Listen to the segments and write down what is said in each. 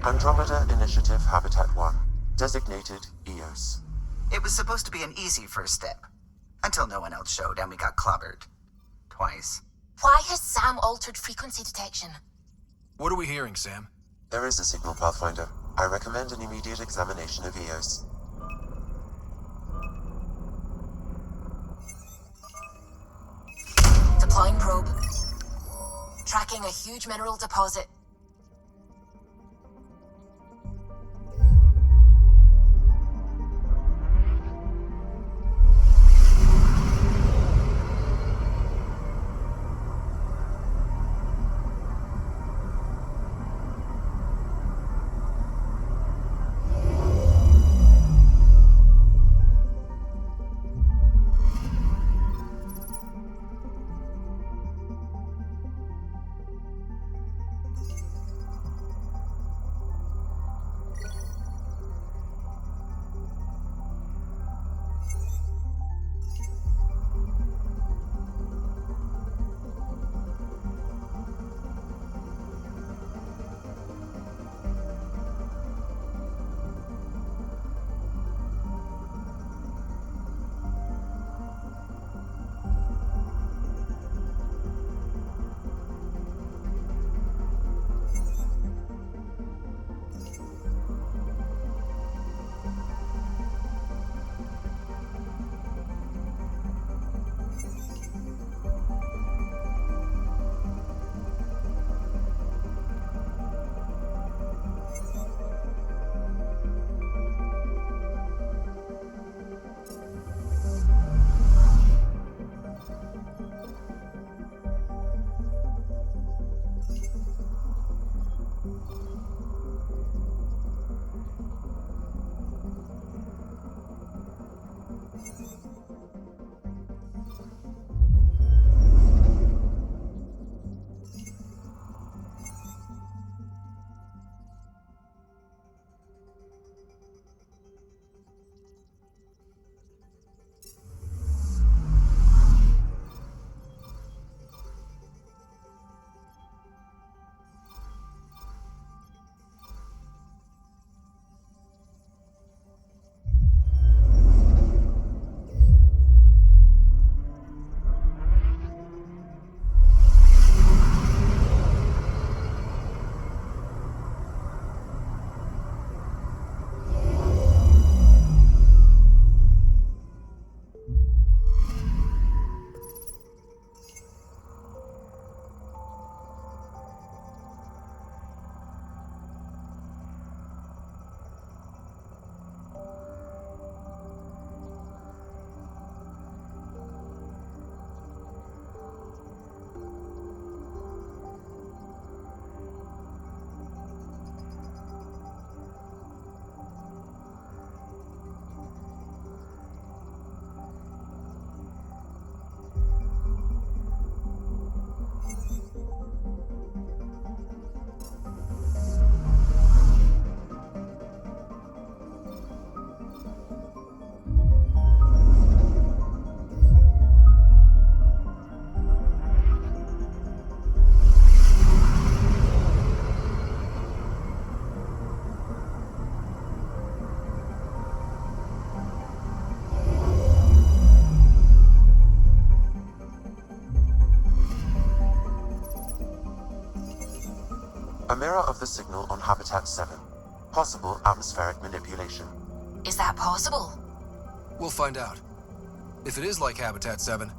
Andromeda Initiative Habitat 1, designated EOS. It was supposed to be an easy first step, until no one else showed and we got clobbered. Twice. Why has Sam altered frequency detection? What are we hearing, Sam? There is a signal, Pathfinder. I recommend an immediate examination of EOS. Deploying probe. Tracking a huge mineral deposit. A mirror of the signal on Habitat 7. Possible atmospheric manipulation. Is that possible? We'll find out. If it is like Habitat 7,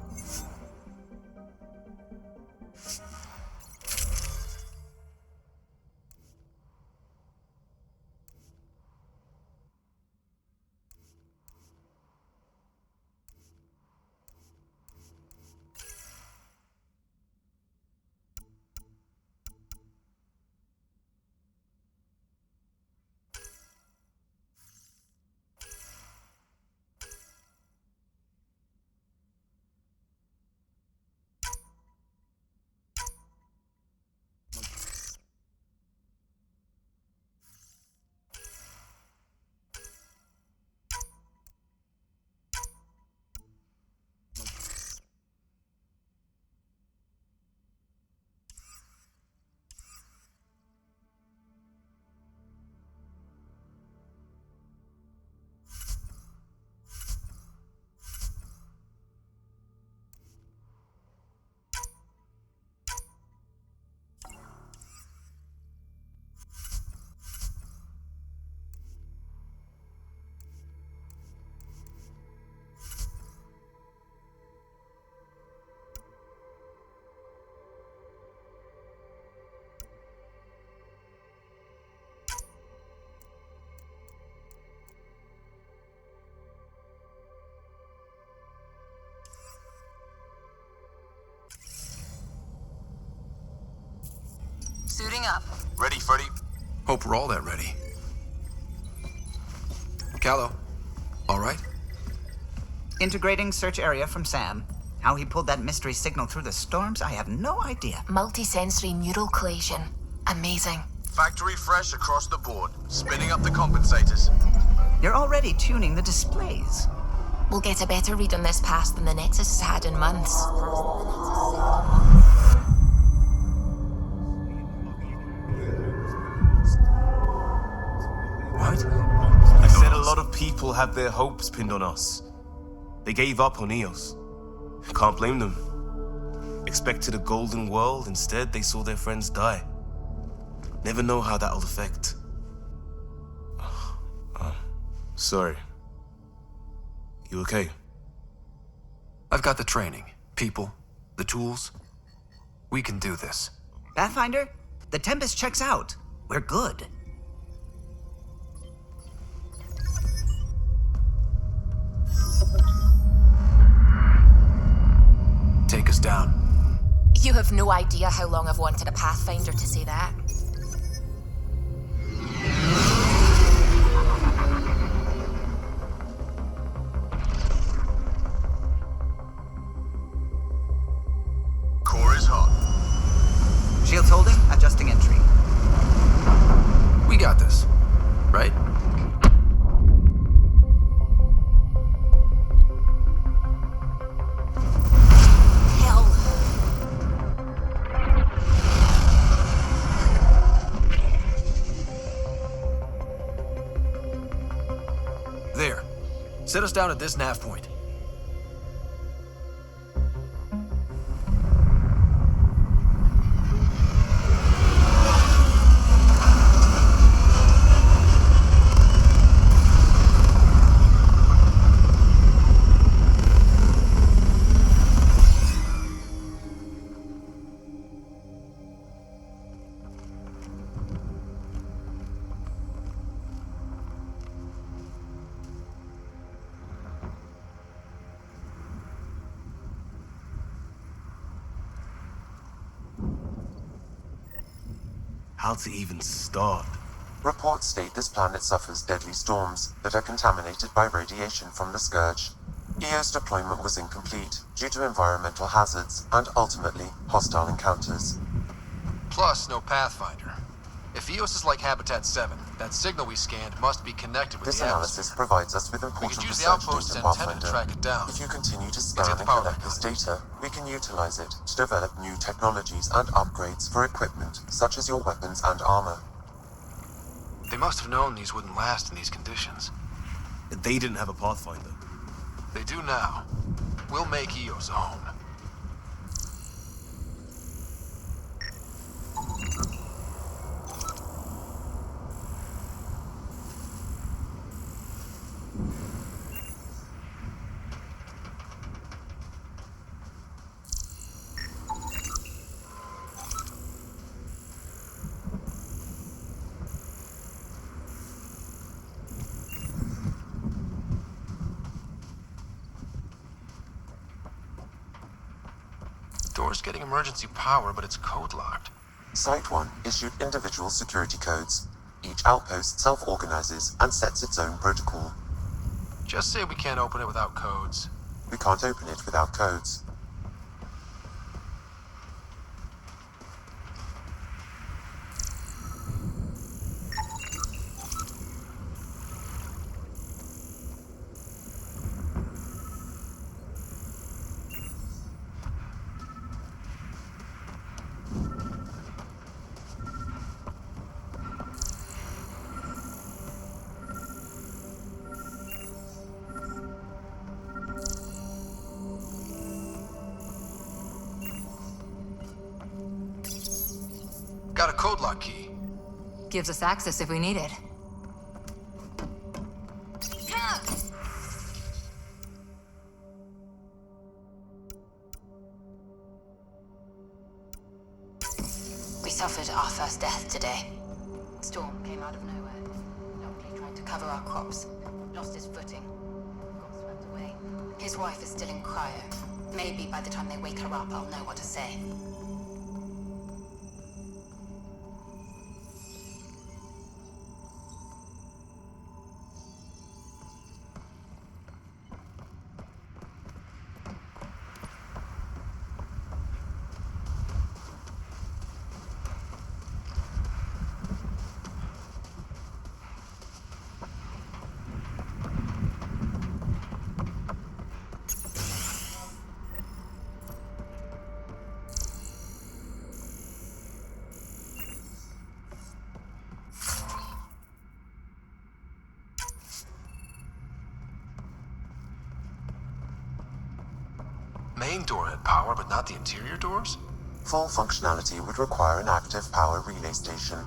Hope we're all that ready. Callow, all right? Integrating search area from Sam. How he pulled that mystery signal through the storms, I have no idea. Multisensory neural collation. Amazing. Factory fresh across the board. Spinning up the compensators. You're already tuning the displays. We'll get a better read on this pass than the Nexus has had in months. What? I said a lot of people had their hopes pinned on us. They gave up on Eos. Can't blame them. Expected a golden world, instead they saw their friends die. Never know how that'll affect. Sorry. You okay? I've got the training, people, the tools. We can do this. Pathfinder, the Tempest checks out. We're good. Take us down. You have no idea how long I've wanted a Pathfinder to say that. Core is hot. Shields holding, adjusting entry. We got this, right? Hell. There. Set us down at this nav point. How to even start? Reports state this planet suffers deadly storms that are contaminated by radiation from the Scourge. EO's deployment was incomplete due to environmental hazards and ultimately hostile encounters. Plus, no Pathfinder. If Eos is like Habitat 7, that signal we scanned must be connected with This the analysis atmosphere. provides us with We important could use the research outpost's data, antenna to Pathfinder. track it down. If you continue to Let's scan get the and power collect back this on. data, we can utilize it to develop new technologies and upgrades for equipment such as your weapons and armor. They must have known these wouldn't last in these conditions. They didn't have a Pathfinder. They do now. We'll make Eos a home. Door's getting emergency power, but it's code locked. Site 1 issued individual security codes. Each outpost self-organizes and sets its own protocol. Just say we can't open it without codes. We can't open it without codes. Got a code lock key. Gives us access if we need it. We suffered our first death today. Storm came out of nowhere. Locklear tried to cover our crops. Lost his footing. Got swept away. His wife is still in cryo. Maybe by the time they wake her up, I'll know what to say. Main door had power, but not the interior doors? Full functionality would require an active power relay station.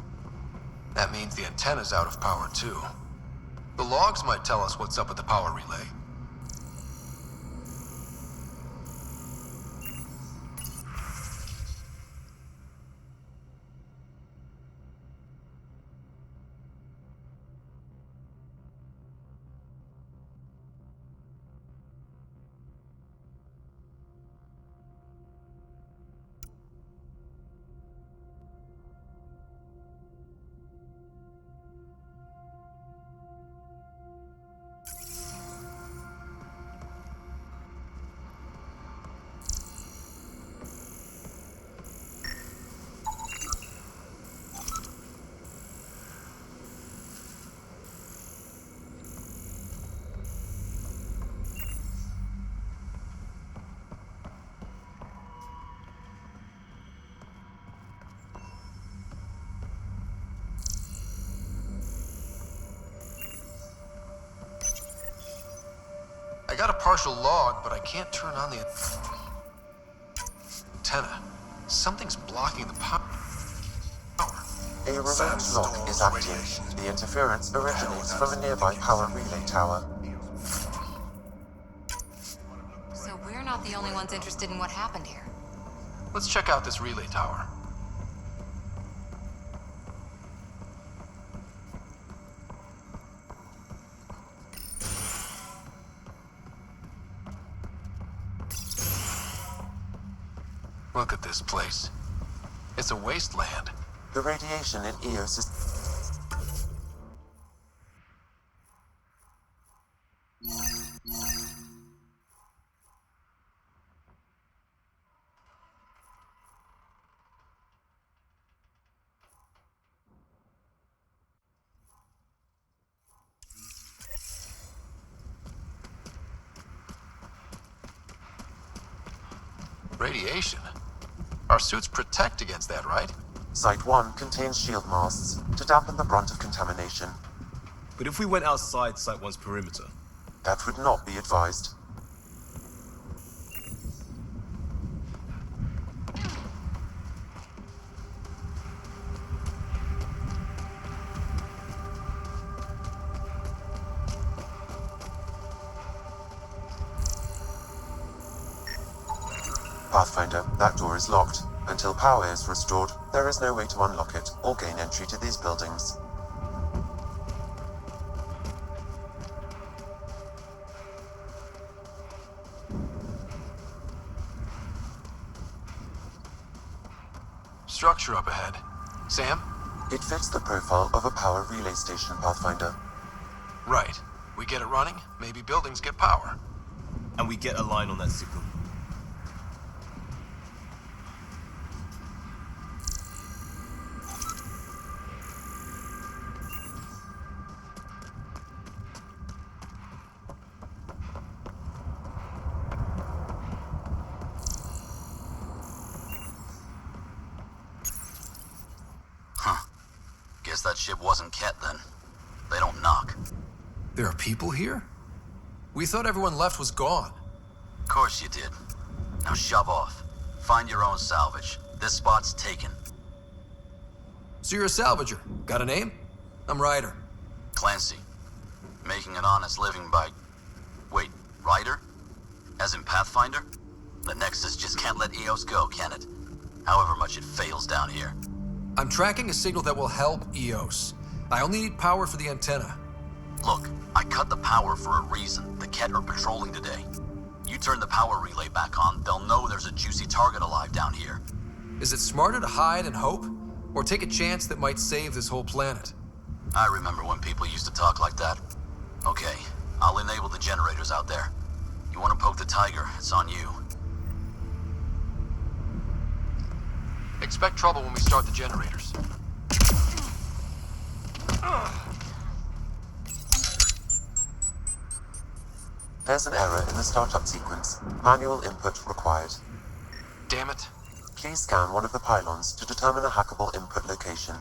That means the antenna's out of power too. The logs might tell us what's up with the power relay. I got a partial log, but I can't turn on the antenna. Something's blocking the power. A remote lock is active. The interference originates from a nearby power relay tower. So we're not the only ones interested in what happened here. Let's check out this relay tower. Look at this place. It's a wasteland. The radiation in Eos is... Radiation? Our suits protect against that, right? Site 1 contains shield masts to dampen the brunt of contamination. But if we went outside Site 1's perimeter, That would not be advised. Pathfinder, that door is locked. Until power is restored, there is no way to unlock it or gain entry to these buildings. Structure up ahead. Sam? It fits the profile of a power relay station, Pathfinder. Right. We get it running, maybe buildings get power. and we get a line on that signal. Guess that ship wasn't Ket then. They don't knock. There are people here? We thought everyone left was gone. Of course you did. Now shove off. Find your own salvage. This spot's taken. So you're a salvager. Got a name? I'm Ryder. Clancy. Making an honest living by... Wait, Ryder? As in Pathfinder? The Nexus just can't let Eos go, can it? However much it fails down here. I'm tracking a signal that will help Eos. I only need power for the antenna. Look, I cut the power for a reason. The Ket are patrolling today. You turn the power relay back on, they'll know there's a juicy target alive down here. Is it smarter to hide and hope? Or take a chance that might save this whole planet? I remember when people used to talk like that. Okay, I'll enable the generators out there. You want to poke the tiger, it's on you. Expect trouble when we start the generators. There's an error in the startup sequence. Manual input required. Damn it. Please scan one of the pylons to determine a hackable input location.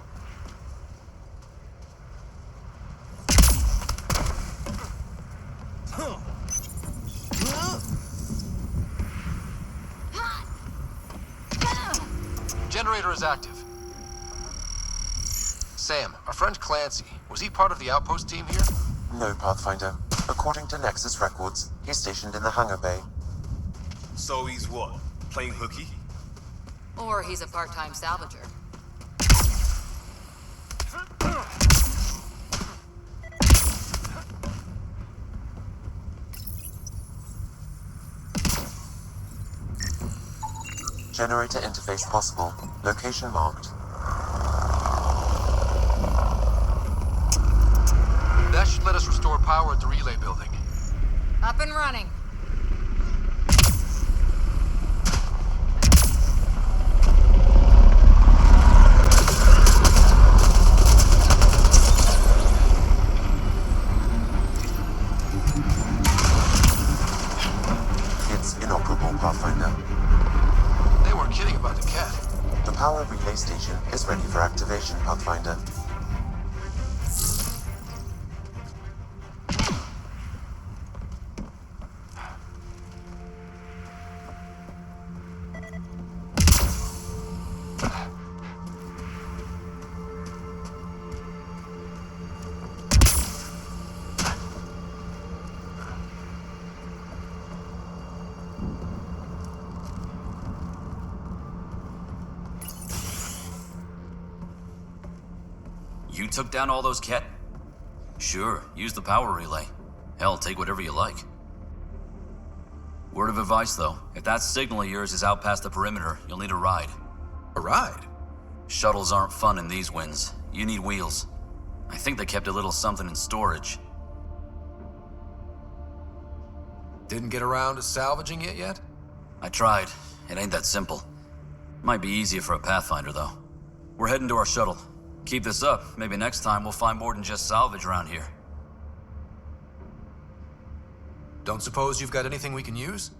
generator is active. Sam, our friend Clancy, was he part of the outpost team here? No, Pathfinder. According to Nexus records, he's stationed in the hangar bay. So he's what? Playing hooky? Or he's a part-time salvager. Generator interface possible. Location marked. That should let us restore power at the relay building. Up and running. It's inoperable, Pathfinder. They weren't kidding about the cat. The power relay station is ready for activation, Pathfinder. You took down all those cat? Sure, use the power relay. Hell, take whatever you like. Word of advice, though. If that signal of yours is out past the perimeter, you'll need a ride. A ride? Shuttles aren't fun in these winds. You need wheels. I think they kept a little something in storage. Didn't get around to salvaging it yet? I tried. It ain't that simple. Might be easier for a Pathfinder, though. We're heading to our shuttle. Keep this up. Maybe next time we'll find more than just salvage around here. Don't suppose you've got anything we can use?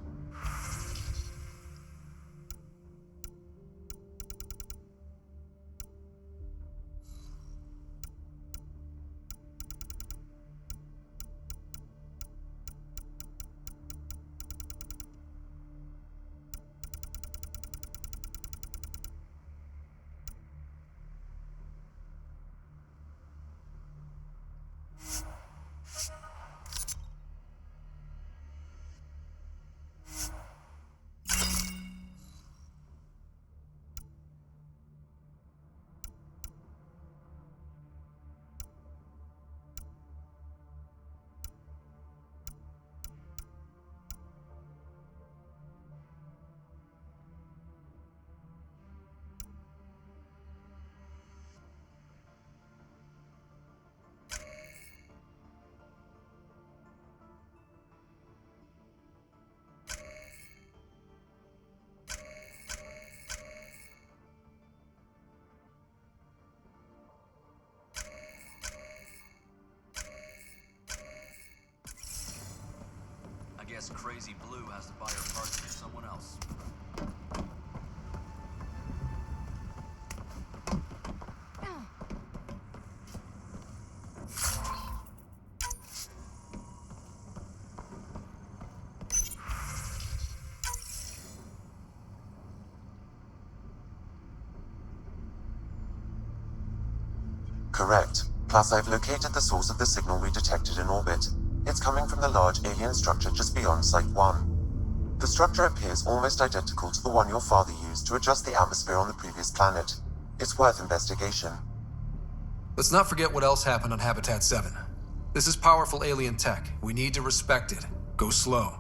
I guess Crazy Blue has to buy her parts from someone else. Correct. Plus, I've located the source of the signal we detected in orbit. It's coming from the large alien structure just beyond Site 1. The structure appears almost identical to the one your father used to adjust the atmosphere on the previous planet. It's worth investigation. Let's not forget what else happened on Habitat 7. This is powerful alien tech. We need to respect it. Go slow.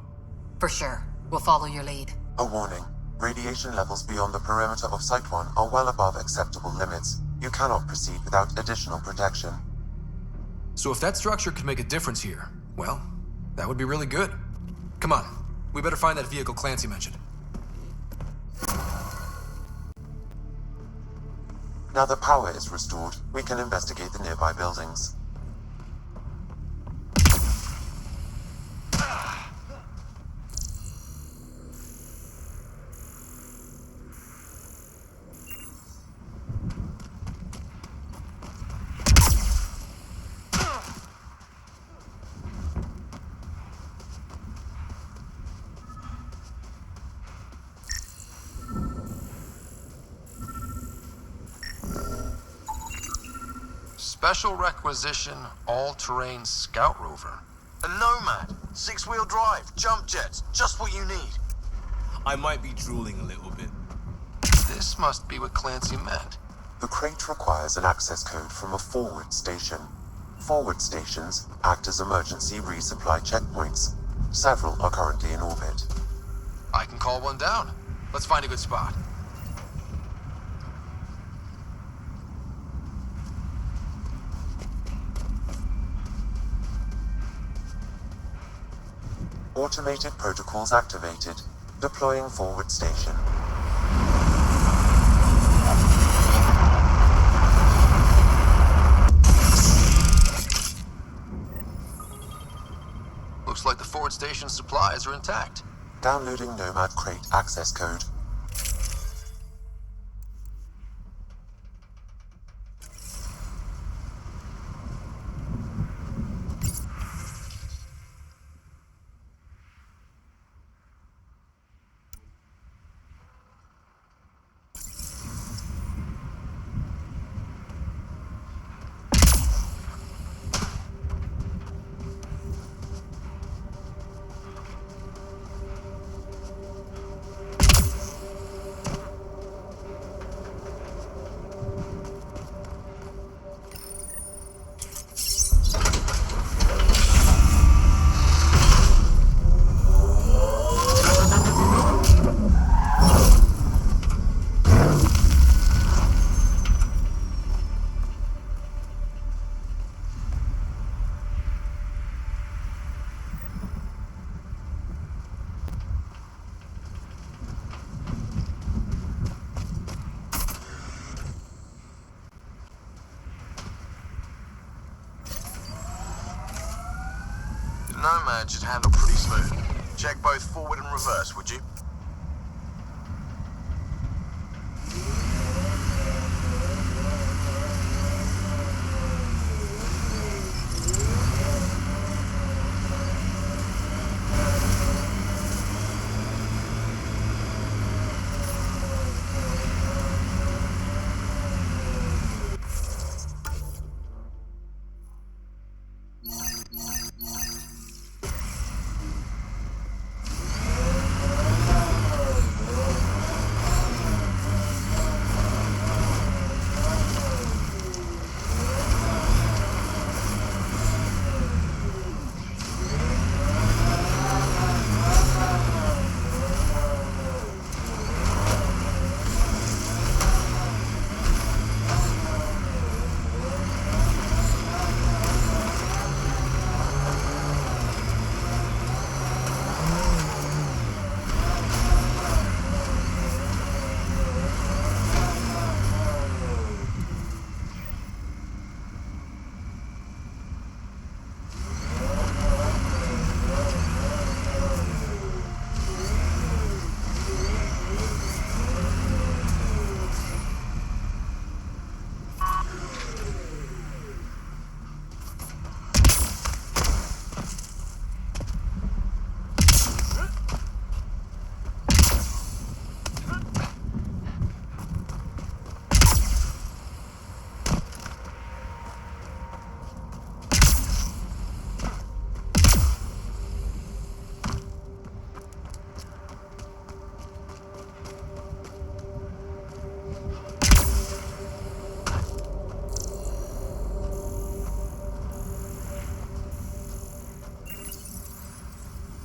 For sure. We'll follow your lead. A warning. Radiation levels beyond the perimeter of Site 1 are well above acceptable limits. You cannot proceed without additional protection. So if that structure could make a difference here, well, that would be really good. Come on. We better find that vehicle Clancy mentioned. Now that power is restored, we can investigate the nearby buildings. Special requisition, all-terrain scout rover. A Nomad, 6-wheel drive, jump jets, just what you need. I might be drooling a little bit. This must be what Clancy meant. The crate requires an access code from a forward station. Forward stations act as emergency resupply checkpoints. Several are currently in orbit. I can call one down. Let's find a good spot. Automated protocols activated. Deploying forward station. Looks like the forward station supplies are intact. Downloading Nomad crate access code. Nomad should handle pretty smooth. Check both forward and reverse, would you?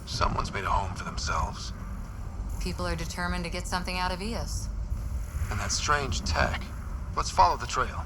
Someone's made a home for themselves. People are determined to get something out of Eos. And that strange tech. Let's follow the trail.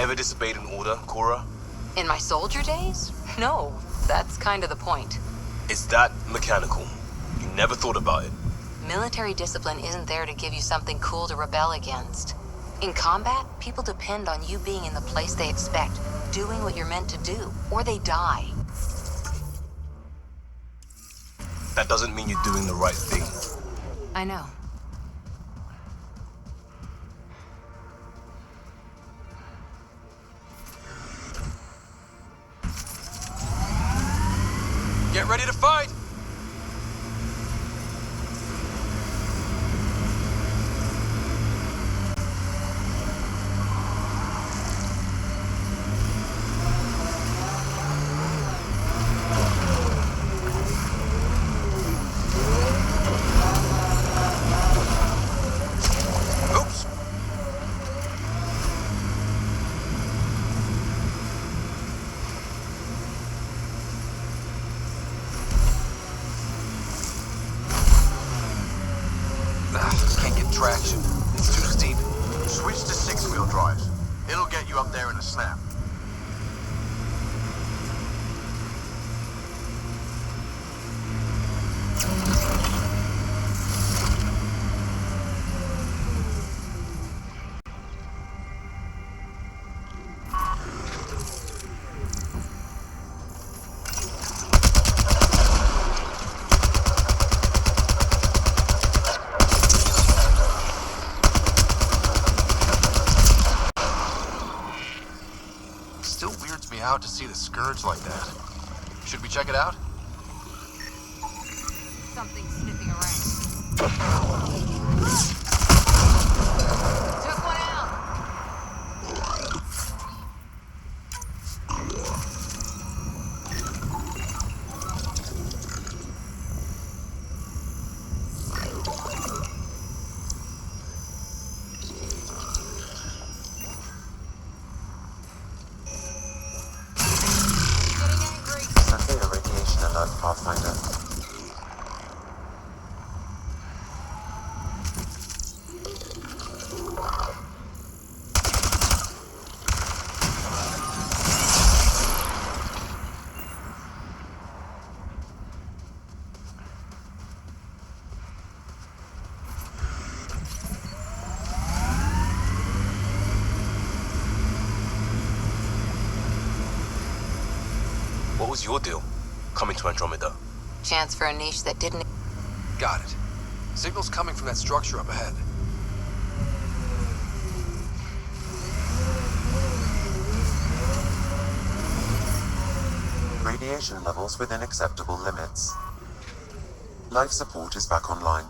Ever disobeyed an order, Cora? In my soldier days? No, that's kind of the point. It's that mechanical. You never thought about it. Military discipline isn't there to give you something cool to rebel against. In combat, people depend on you being in the place they expect, doing what you're meant to do, or they die. That doesn't mean you're doing the right thing. I know. Get ready to fight! Oops! Can't get traction. It's too steep. Switch to six-wheel drive. It'll get you up there in a snap. Still weirds me out to see the Scourge like that. Should we check it out? Something sniffing around. Took one out. Getting angry. Severe radiation alert, Pathfinder. What was your deal, coming to Andromeda? Chance for a niche that didn't... Got it. Signal's coming from that structure up ahead. Radiation levels within acceptable limits. Life support is back online.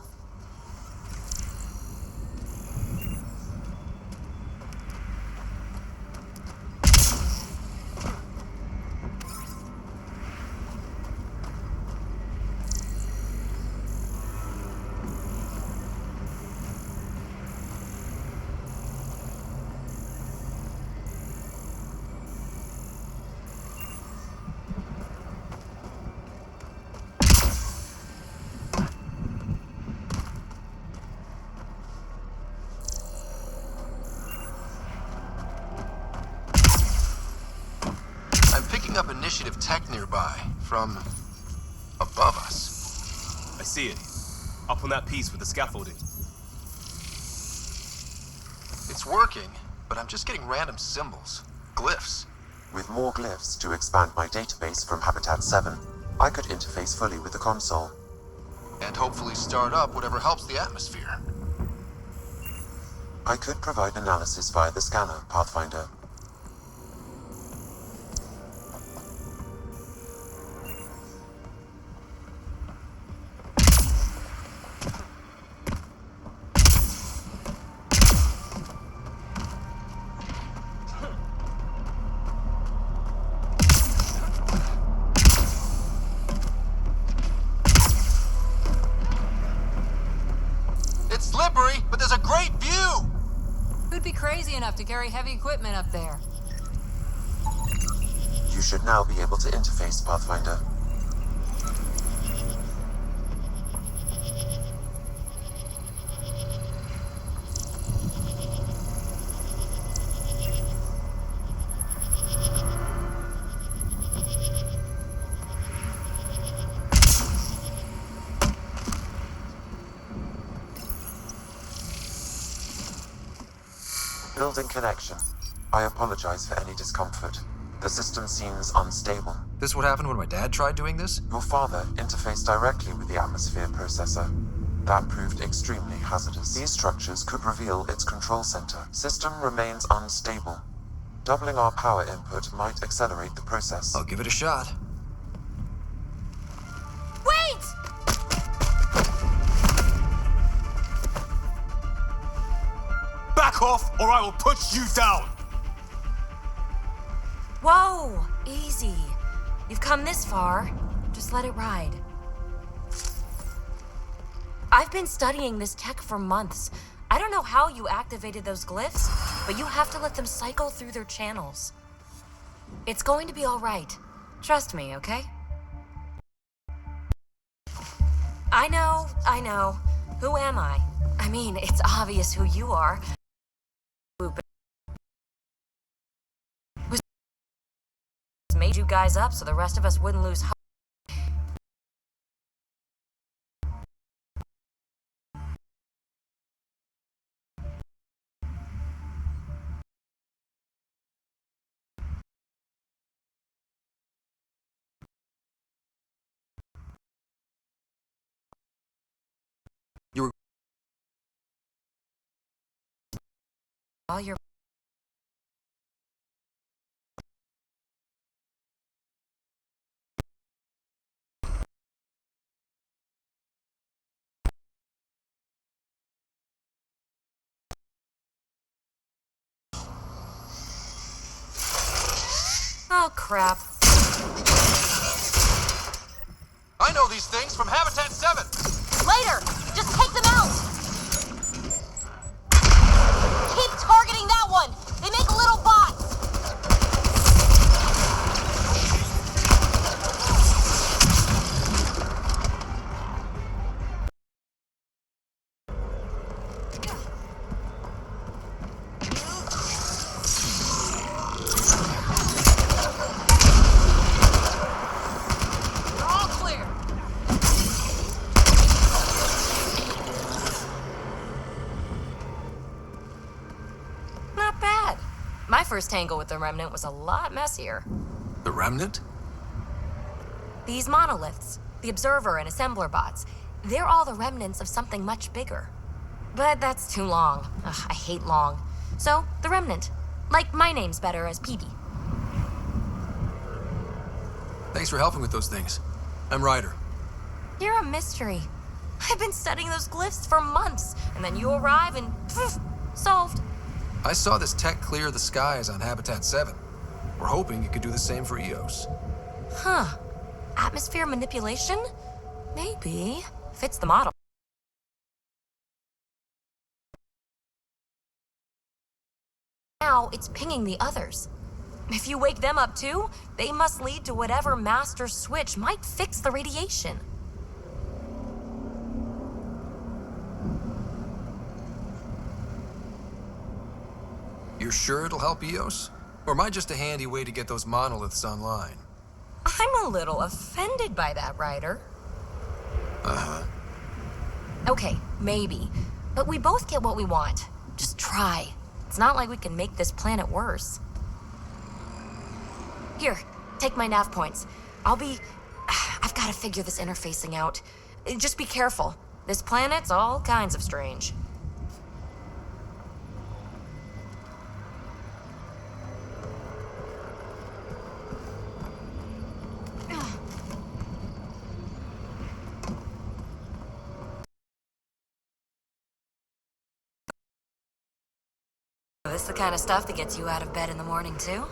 I'm picking up initiative tech nearby, from above us. I see it. Up on that piece with the scaffolding. It's working, but I'm just getting random symbols, glyphs. With more glyphs to expand my database from Habitat 7, I could interface fully with the console. And hopefully start up whatever helps the atmosphere. I could provide analysis via the scanner, Pathfinder. It's slippery, but there's a great view! Who'd be crazy enough to carry heavy equipment up there? You should now be able to interface, Pathfinder. Building connection. I apologize for any discomfort. The system seems unstable. This what happened when my dad tried doing this? Your father interfaced directly with the atmosphere processor. That proved extremely hazardous. These structures could reveal its control center. System remains unstable. Doubling our power input might accelerate the process. I'll give it a shot. Wait! Back off, or I will put you down! Whoa! Easy. You've come this far. Just let it ride. I've been studying this tech for months. I don't know how you activated those glyphs, but you have to let them cycle through their channels. It's going to be all right. Trust me, okay? I know. Who am I? I mean, it's obvious who you are. Made you guys up so the rest of us wouldn't lose hope. You were... All your Oh, crap. I know these things from Habitat 7! Later! Just take them out! Keep targeting that one! They make little bots! You're all clear! Not bad. My first tangle with the Remnant was a lot messier. The Remnant? These monoliths, the Observer and Assembler bots, they're all the remnants of something much bigger. But that's too long. Ugh, I hate long. So, the Remnant. Like, my name's better as Peavy. Thanks for helping with those things. I'm Ryder. You're a mystery. I've been studying those glyphs for months, and then you arrive and poof, solved. I saw this tech clear the skies on Habitat 7. We're hoping it could do the same for EOS. Huh. Atmosphere manipulation? Maybe. Fits the model. Now it's pinging the others. If you wake them up too, they must lead to whatever master switch might fix the radiation. You're sure it'll help EOS? Or am I just a handy way to get those monoliths online? I'm a little offended by that, Ryder. Uh-huh. Okay, maybe. But we both get what we want. Just try. It's not like we can make this planet worse. Here, take my nav points. I've got to figure this interfacing out. Just be careful. This planet's all kinds of strange. This the kind of stuff that gets you out of bed in the morning, too?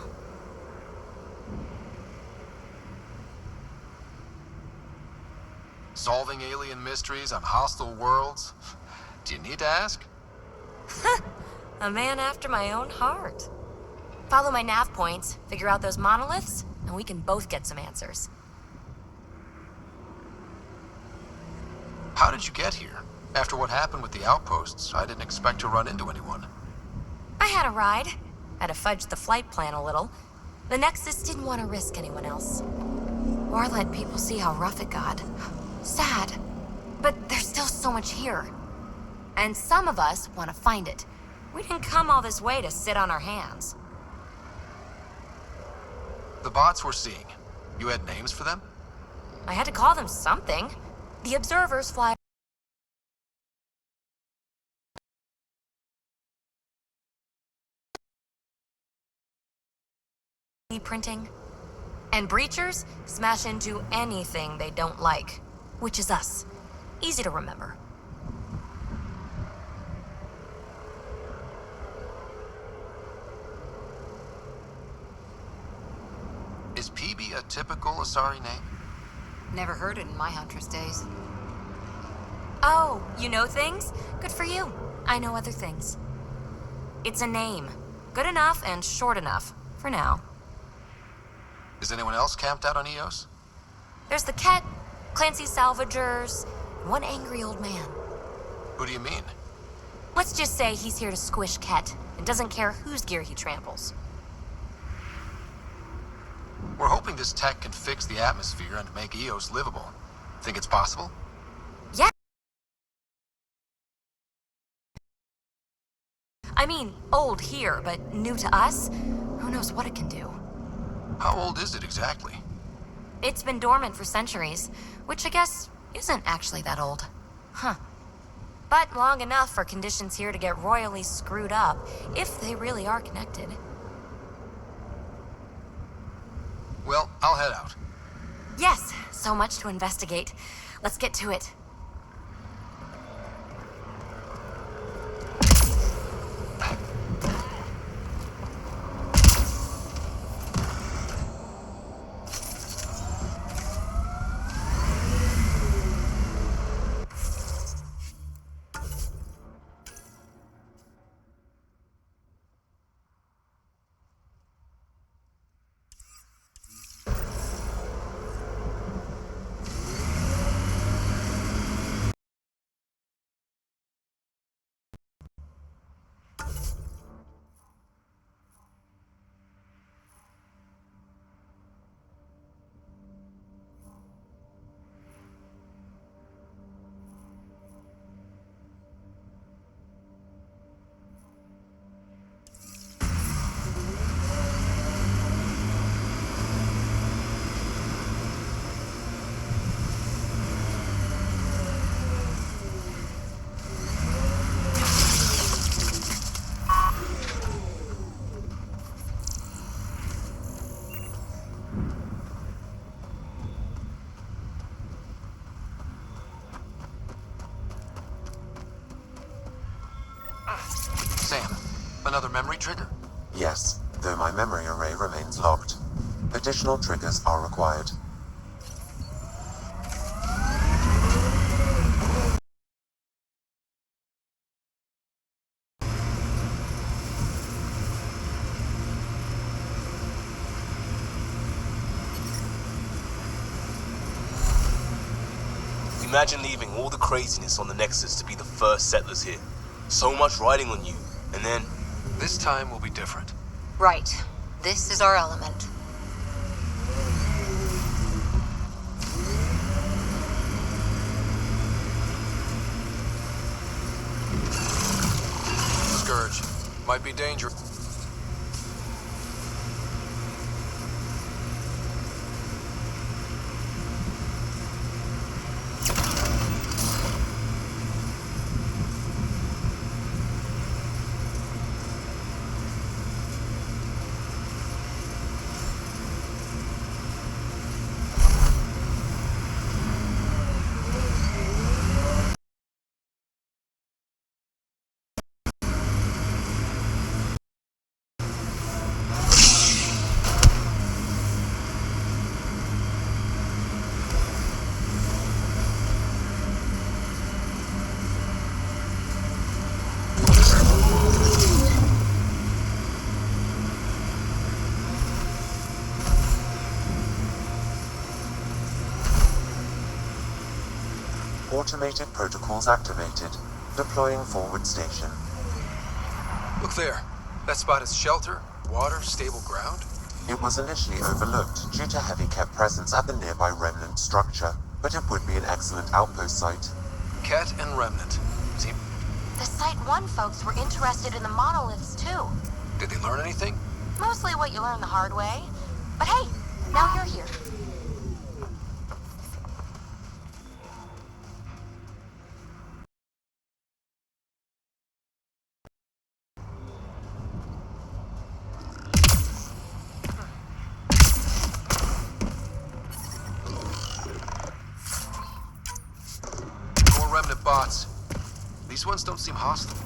Solving alien mysteries on hostile worlds? Do you need to ask? A man after my own heart. Follow my nav points, figure out those monoliths, and we can both get some answers. How did you get here? After what happened with the outposts, I didn't expect to run into anyone. I had a ride. Had to fudge the flight plan a little. The Nexus didn't want to risk anyone else. Or let people see how rough it got. Sad. But there's still so much here. And some of us want to find it. We didn't come all this way to sit on our hands. The bots we're seeing, you had names for them? I had to call them something. The observers fly printing. And breachers smash into anything they don't like, which is us. Easy to remember. Is PB a typical Asari name? Never heard it in my Huntress days. Oh, you know things? Good for you. I know other things. It's a name. Good enough and short enough, for now. Is anyone else camped out on Eos? There's the Ket, Clancy Salvagers, one angry old man. Who do you mean? Let's just say he's here to squish Ket and doesn't care whose gear he tramples. We're hoping this tech can fix the atmosphere and make Eos livable. Think it's possible? Yeah. I mean, old here, but new to us? Who knows what it can do? How old is it exactly? It's been dormant for centuries, which I guess isn't actually that old. Huh. But long enough for conditions here to get royally screwed up, if they really are connected. Well, I'll head out. Yes, so much to investigate. Let's get to it. Sam, another memory trigger? Yes, though my memory array remains locked. Additional triggers are required. Imagine leaving all the craziness on the Nexus to be the first settlers here. So much riding on you, and then... This time will be different. Right. This is our element. Scourge. Might be dangerous. Automated protocols activated. Deploying forward station. Look there. That spot is shelter, water, stable ground. It was initially overlooked due to heavy kept presence at the nearby remnant structure, but it would be an excellent outpost site. Ket and Remnant. Seem The Site 1 folks were interested in the monoliths, too. Did they learn anything? Mostly what you learn the hard way. But hey, now you're here. More remnant bots. These ones don't seem hostile.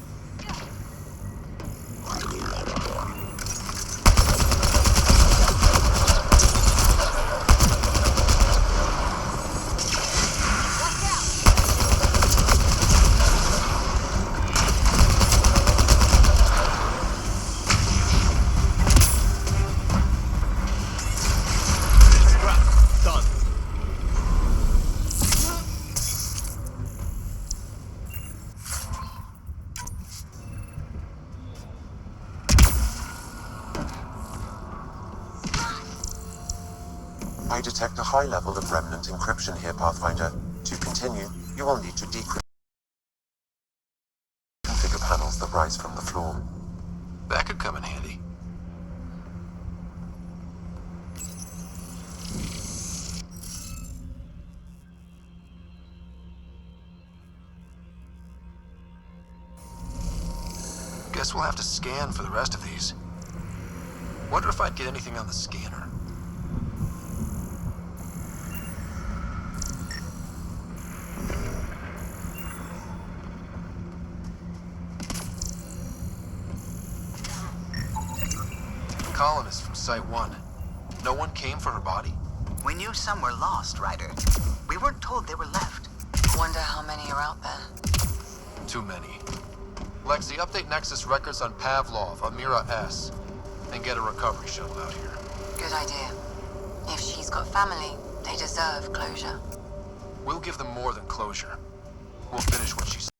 I detect a high level of remnant encryption here, Pathfinder. To continue, you will need to decrypt configure panels that rise from the floor. That could come in handy. Guess we'll have to scan for the rest of these. Wonder if I'd get anything on the scanner. Colonists from Site 1. No one came for her body? We knew some were lost, Ryder. We weren't told they were left. Wonder how many are out there. Too many. Lexi, update Nexus records on Pavlov, Amira S. And get a recovery shuttle out here. Good idea. If she's got family, they deserve closure. We'll give them more than closure. We'll finish what she said.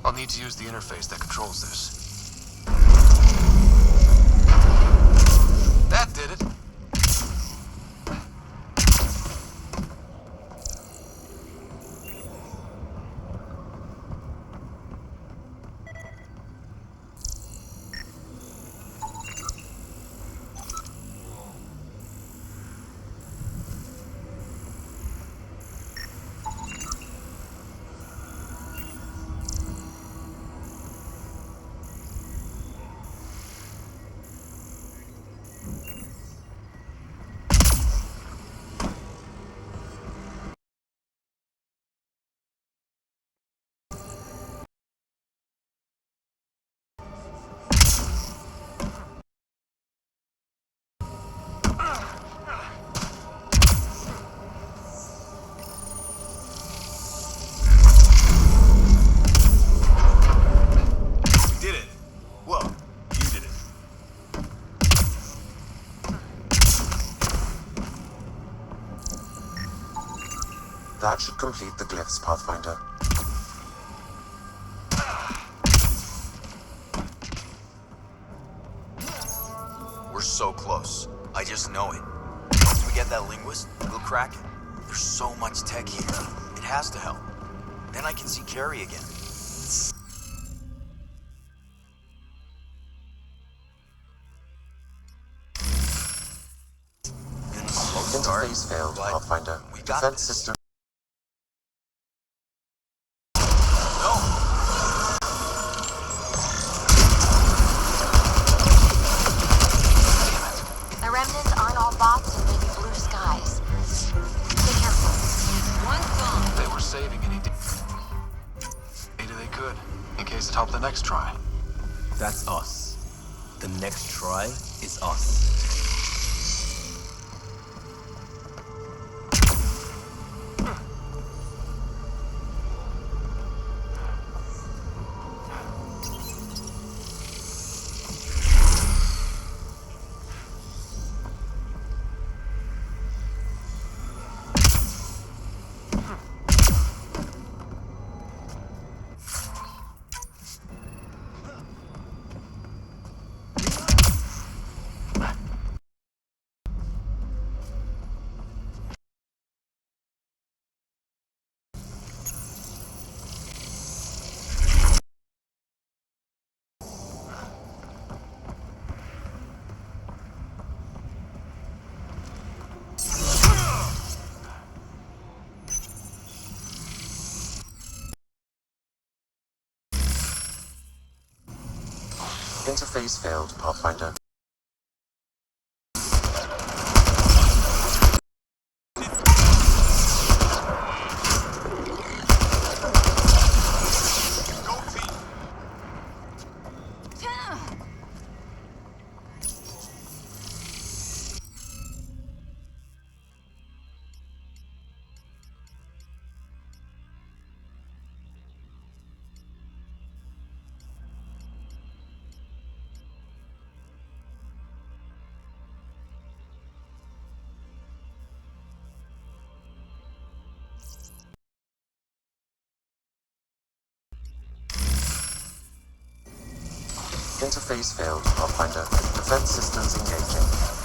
I'll need to use the interface that controls this. That did it! That should complete the glyphs, Pathfinder. We're so close. I just know it. Once we get that linguist, we'll crack it. There's so much tech here. It has to help. Then I can see Carrie again. Been a slow start, Interface failed, but Pathfinder. we got Defense this. system. The remnants aren't all bots and maybe blue skies. Be careful. One gone. They were saving any data they could, in case it helped the next try. That's us. The next try is us. Interface failed, Pathfinder. Interface failed, Pathfinder. Defense systems engaging.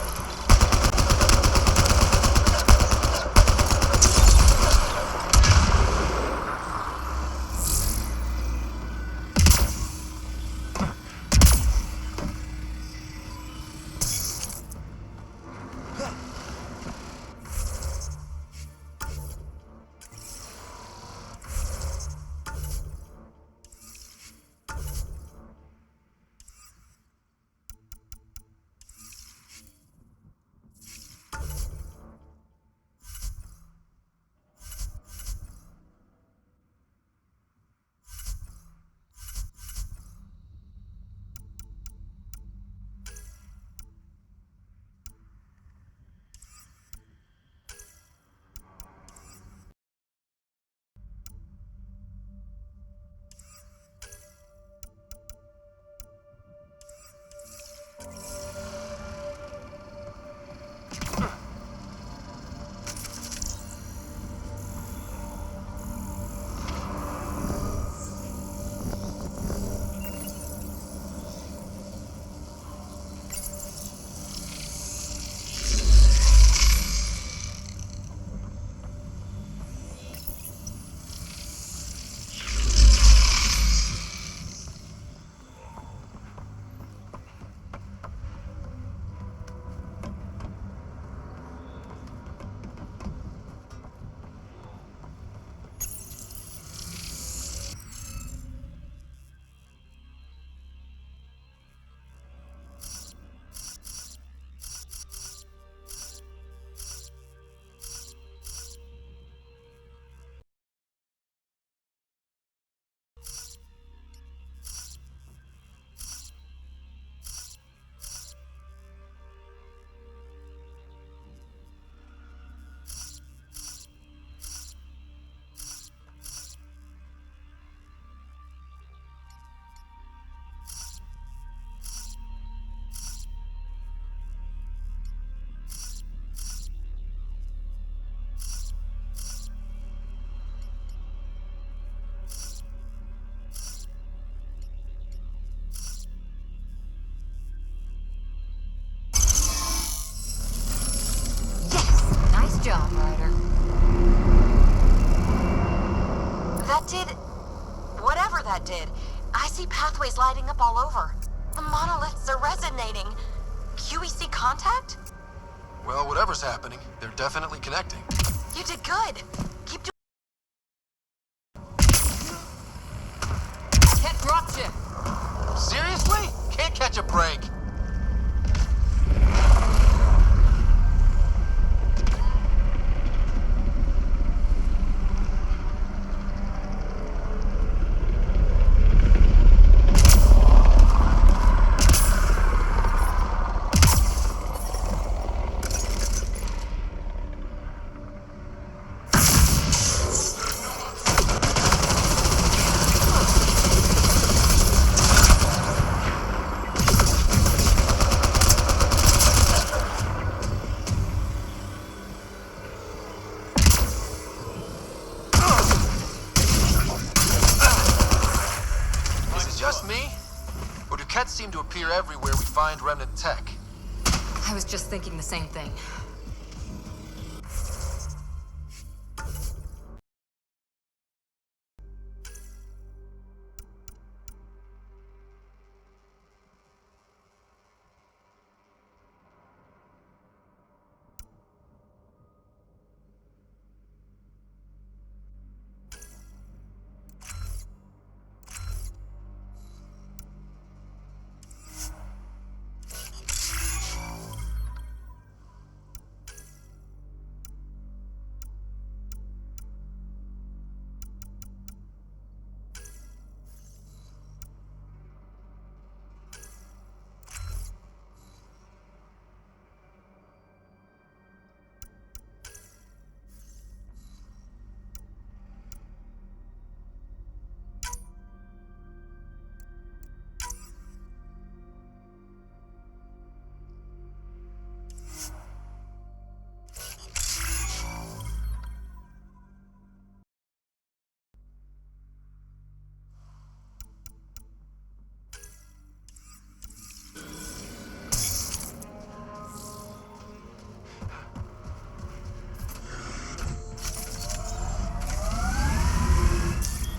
Nice job, Ryder. That did... whatever that did. I see pathways lighting up all over. The monoliths are resonating. QEC contact? Well, whatever's happening, they're definitely connecting. You did good. Keep doing... Can't dropship. Seriously? Can't catch a break. Just me? Or do Kets seem to appear everywhere we find remnant tech? I was just thinking the same thing.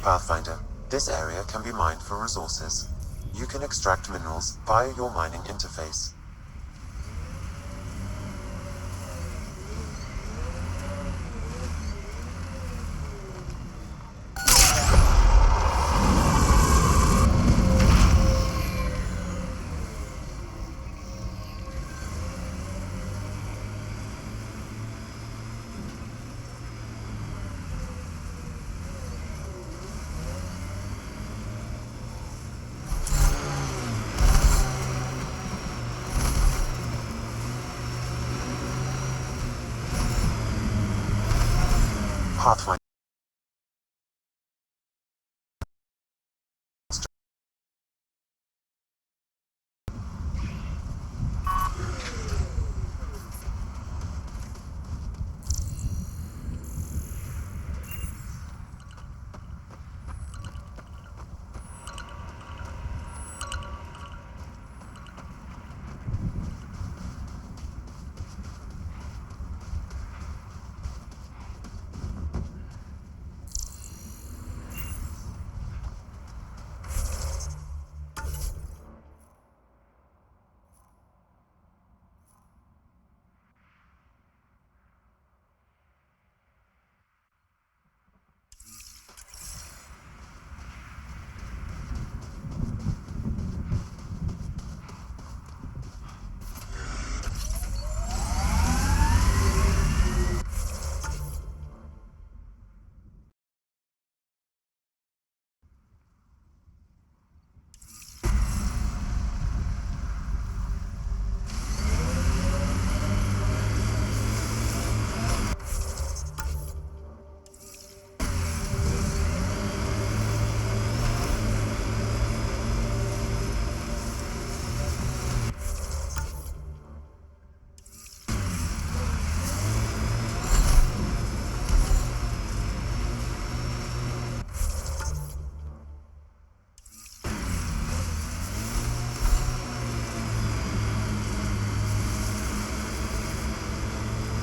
Pathfinder, this area can be mined for resources. You can extract minerals via your mining interface. Pathfinder.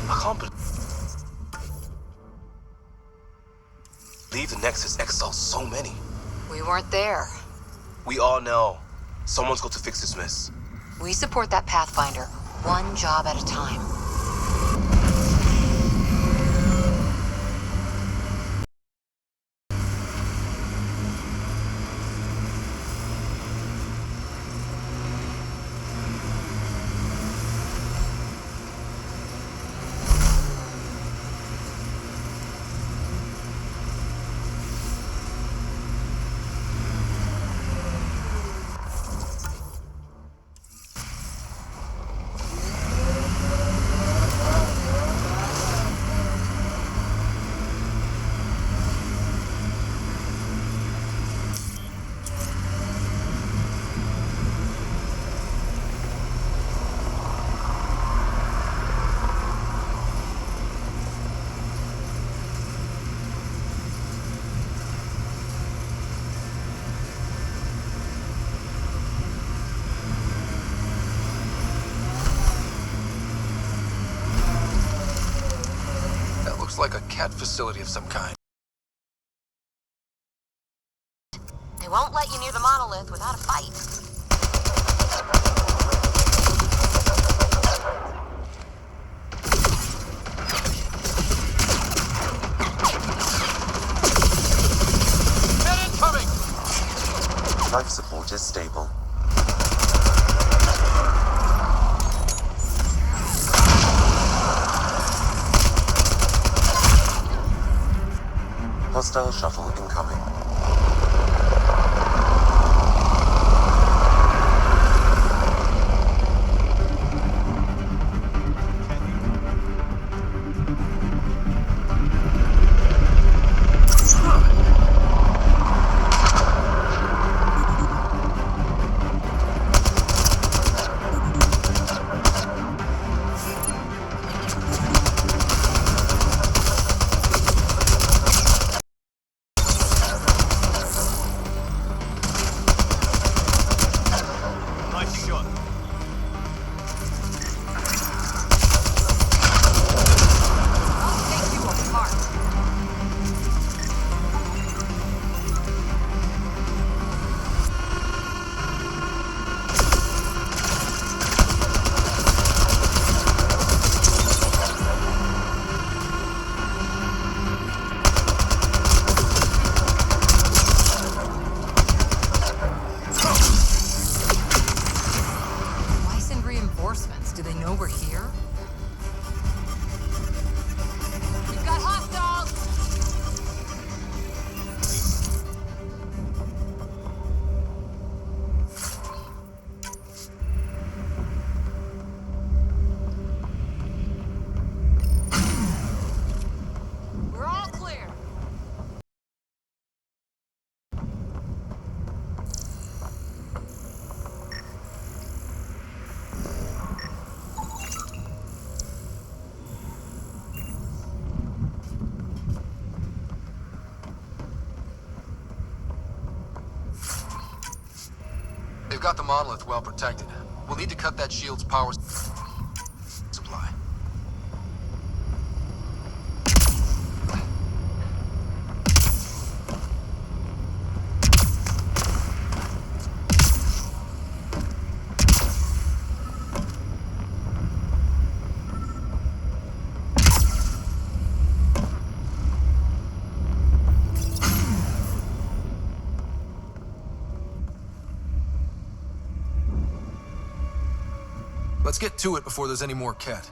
I can't believe the Nexus exiled so many. We weren't there. We are now. Someone's got to fix this mess. We support that Pathfinder, one job at a time. Looks like a cat facility of some kind. They won't let you near the monolith without a fight. Men incoming! Life support is stable. Hostile shuttle incoming. got the monolith well protected. We'll need to cut that shield's power supply. Let's get to it before there's any more Ket.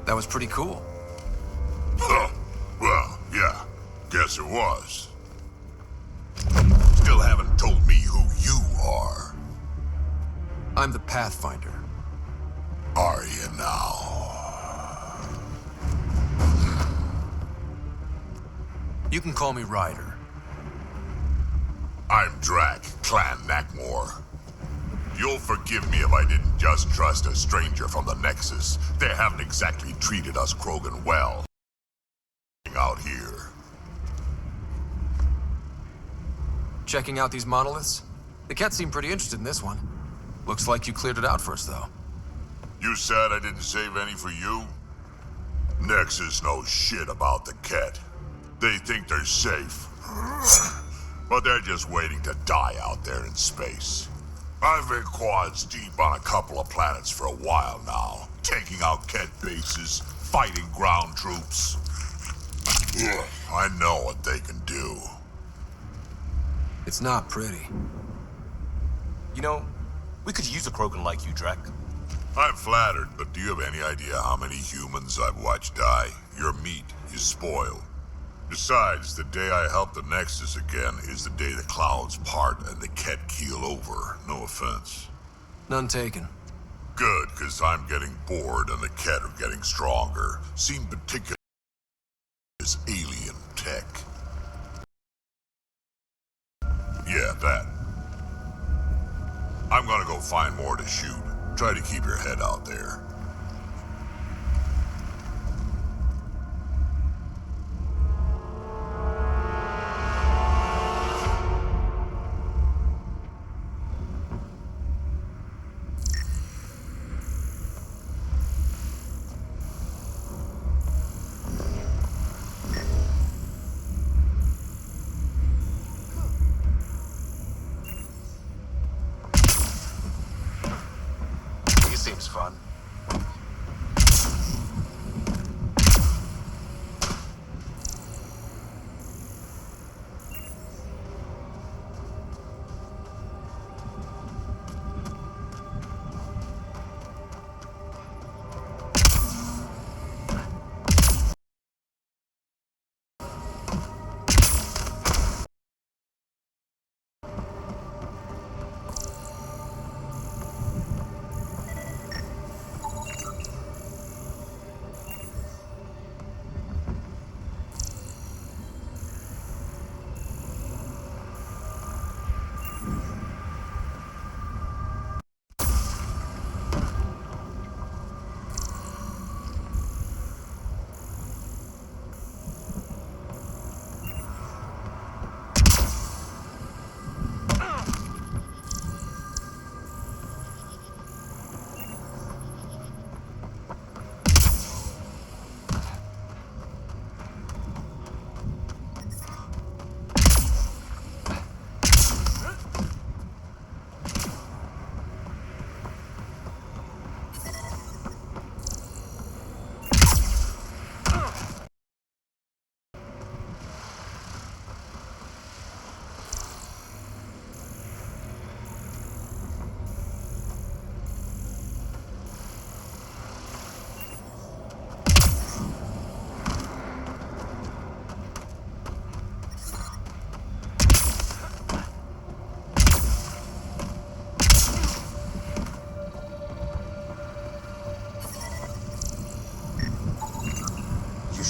That was pretty cool. Well, yeah. Guess it was. Still haven't told me who you are. I'm the Pathfinder. Are you now? You can call me Ryder. I'm Drac, Clan Nakmor. You'll forgive me if I didn't just trust a stranger from the Nexus. They haven't exactly treated us Krogan well out here. Checking out these monoliths? The Ket seem pretty interested in this one. Looks like you cleared it out for us, though. You said I didn't save any for you? Nexus knows shit about the Ket. They think they're safe. But they're just waiting to die out there in space. I've been quads deep on a couple of planets for a while now, taking out Ket bases, fighting ground troops. I know what they can do. It's not pretty. You know, we could use a Krogan like you, Drac. I'm flattered, but do you have any idea how many humans I've watched die? Your meat is spoiled. Besides, the day I help the Nexus again is the day the clouds part and the Ket keel over. No offense. None taken. Good, because I'm getting bored and the Ket are getting stronger. Seem particular as alien tech. Yeah, that. I'm gonna go find more to shoot. Try to keep your head out there. He seems fun.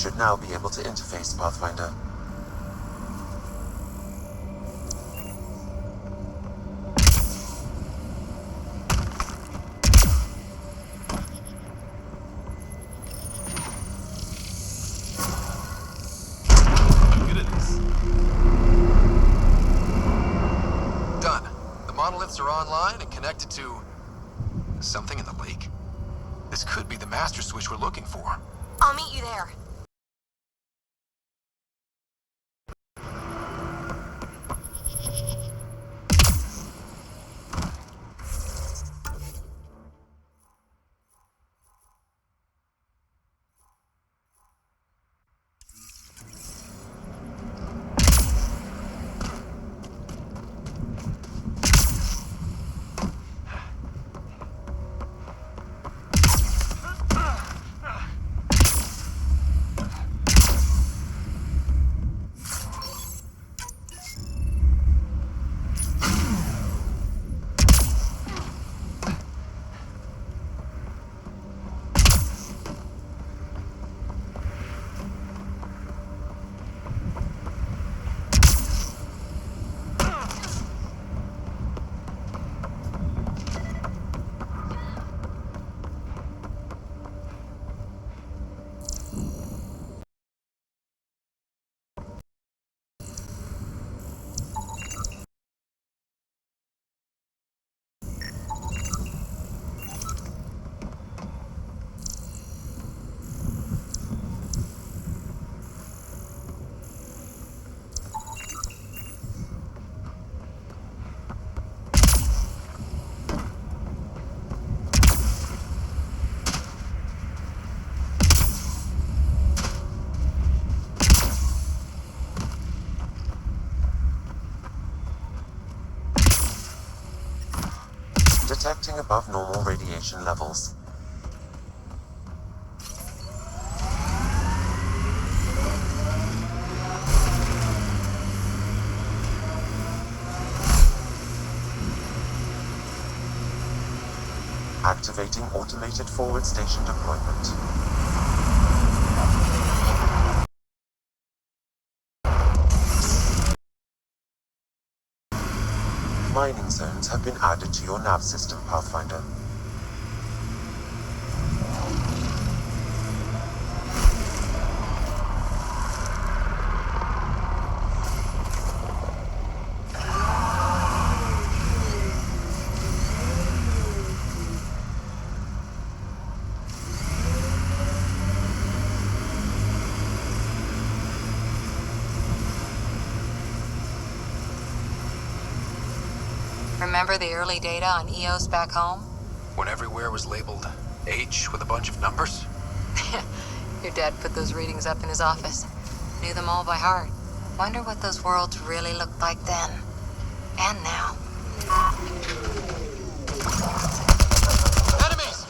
should now be able to interface, Pathfinder. Good at this. Done. The monoliths are online and connected to something in the lake. This could be the master switch we're looking for. I'll meet you there. Detecting above normal radiation levels. Activating automated forward station deployment. Mining zones have been added to your nav system, Pathfinder. Remember the early data on EOS back home? When everywhere was labeled H with a bunch of numbers? Your dad put those readings up in his office. Knew them all by heart. Wonder what those worlds really looked like then. And now. Enemies!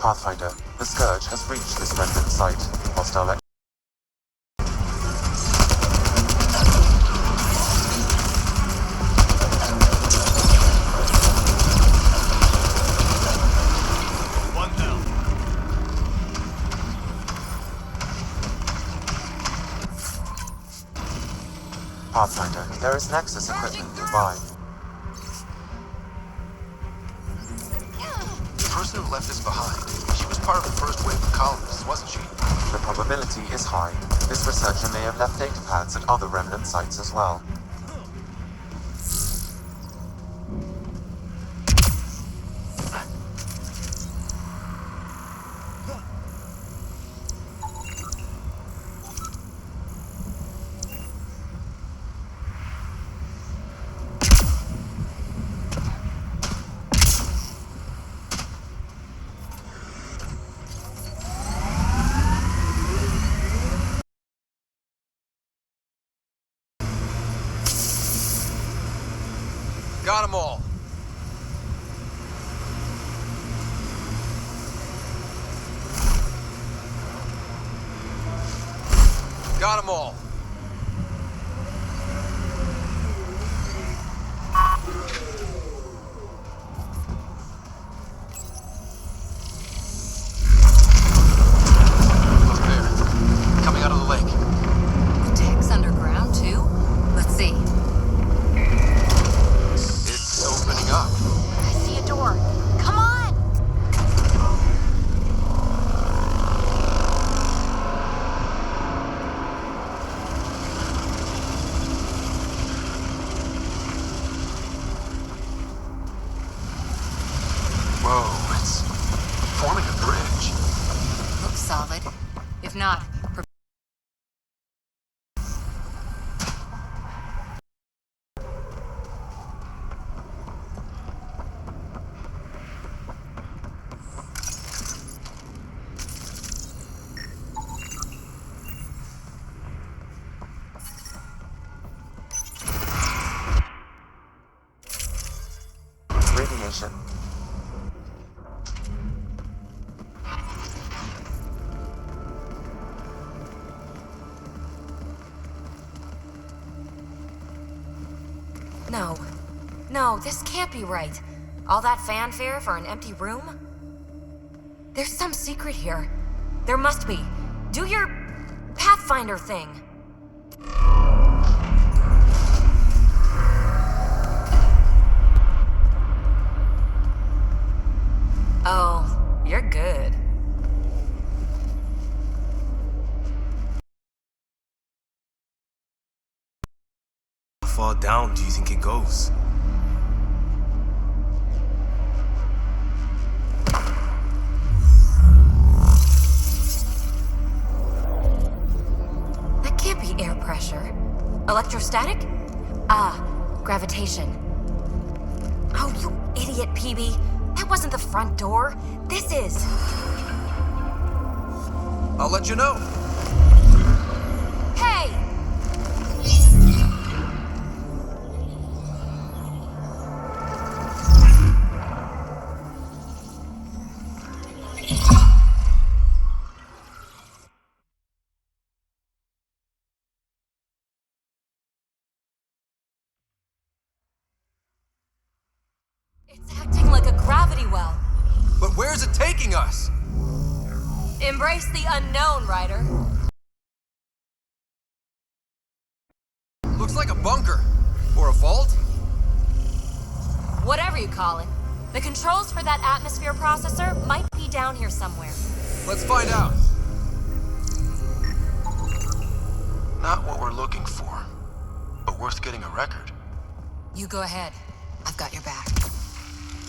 Pathfinder, the Scourge has reached this remnant site. Hostile Pathfinder, there is Nexus equipment nearby. The person who left us behind, she was part of the first wave of colonists, wasn't she? The probability is high. This researcher may have left data pads at other remnant sites as well. Got them all. Got them all. Look there. solid. If not, Radiation. No. No, this can't be right. All that fanfare for an empty room? There's some secret here. There must be. Do your Pathfinder thing. Oh, you're good. How far down do you think it goes? That can't be air pressure. Electrostatic? Ah, gravitation. Oh, you idiot, PB. That wasn't the front door. This is. I'll let you know. Hey! It's acting like a gravity well. But where's it taking us? Embrace the unknown, Ryder. Looks like a bunker. Or a vault? Whatever you call it. The controls for that atmosphere processor might be down here somewhere. Let's find out. Not what we're looking for, but worth getting a record. you go ahead. I've got your back.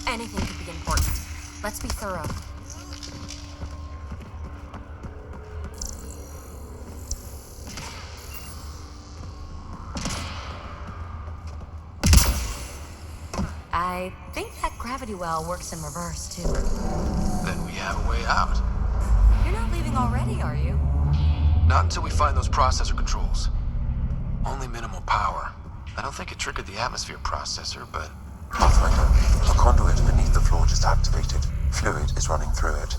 Anything could be important. Let's be thorough. I think that gravity well works in reverse, too. Then we have a way out. You're not leaving already, are you? Not until we find those processor controls. Only minimal power. I don't think it triggered the atmosphere processor, but... Pathfinder, a conduit beneath the floor just activated. Fluid is running through it.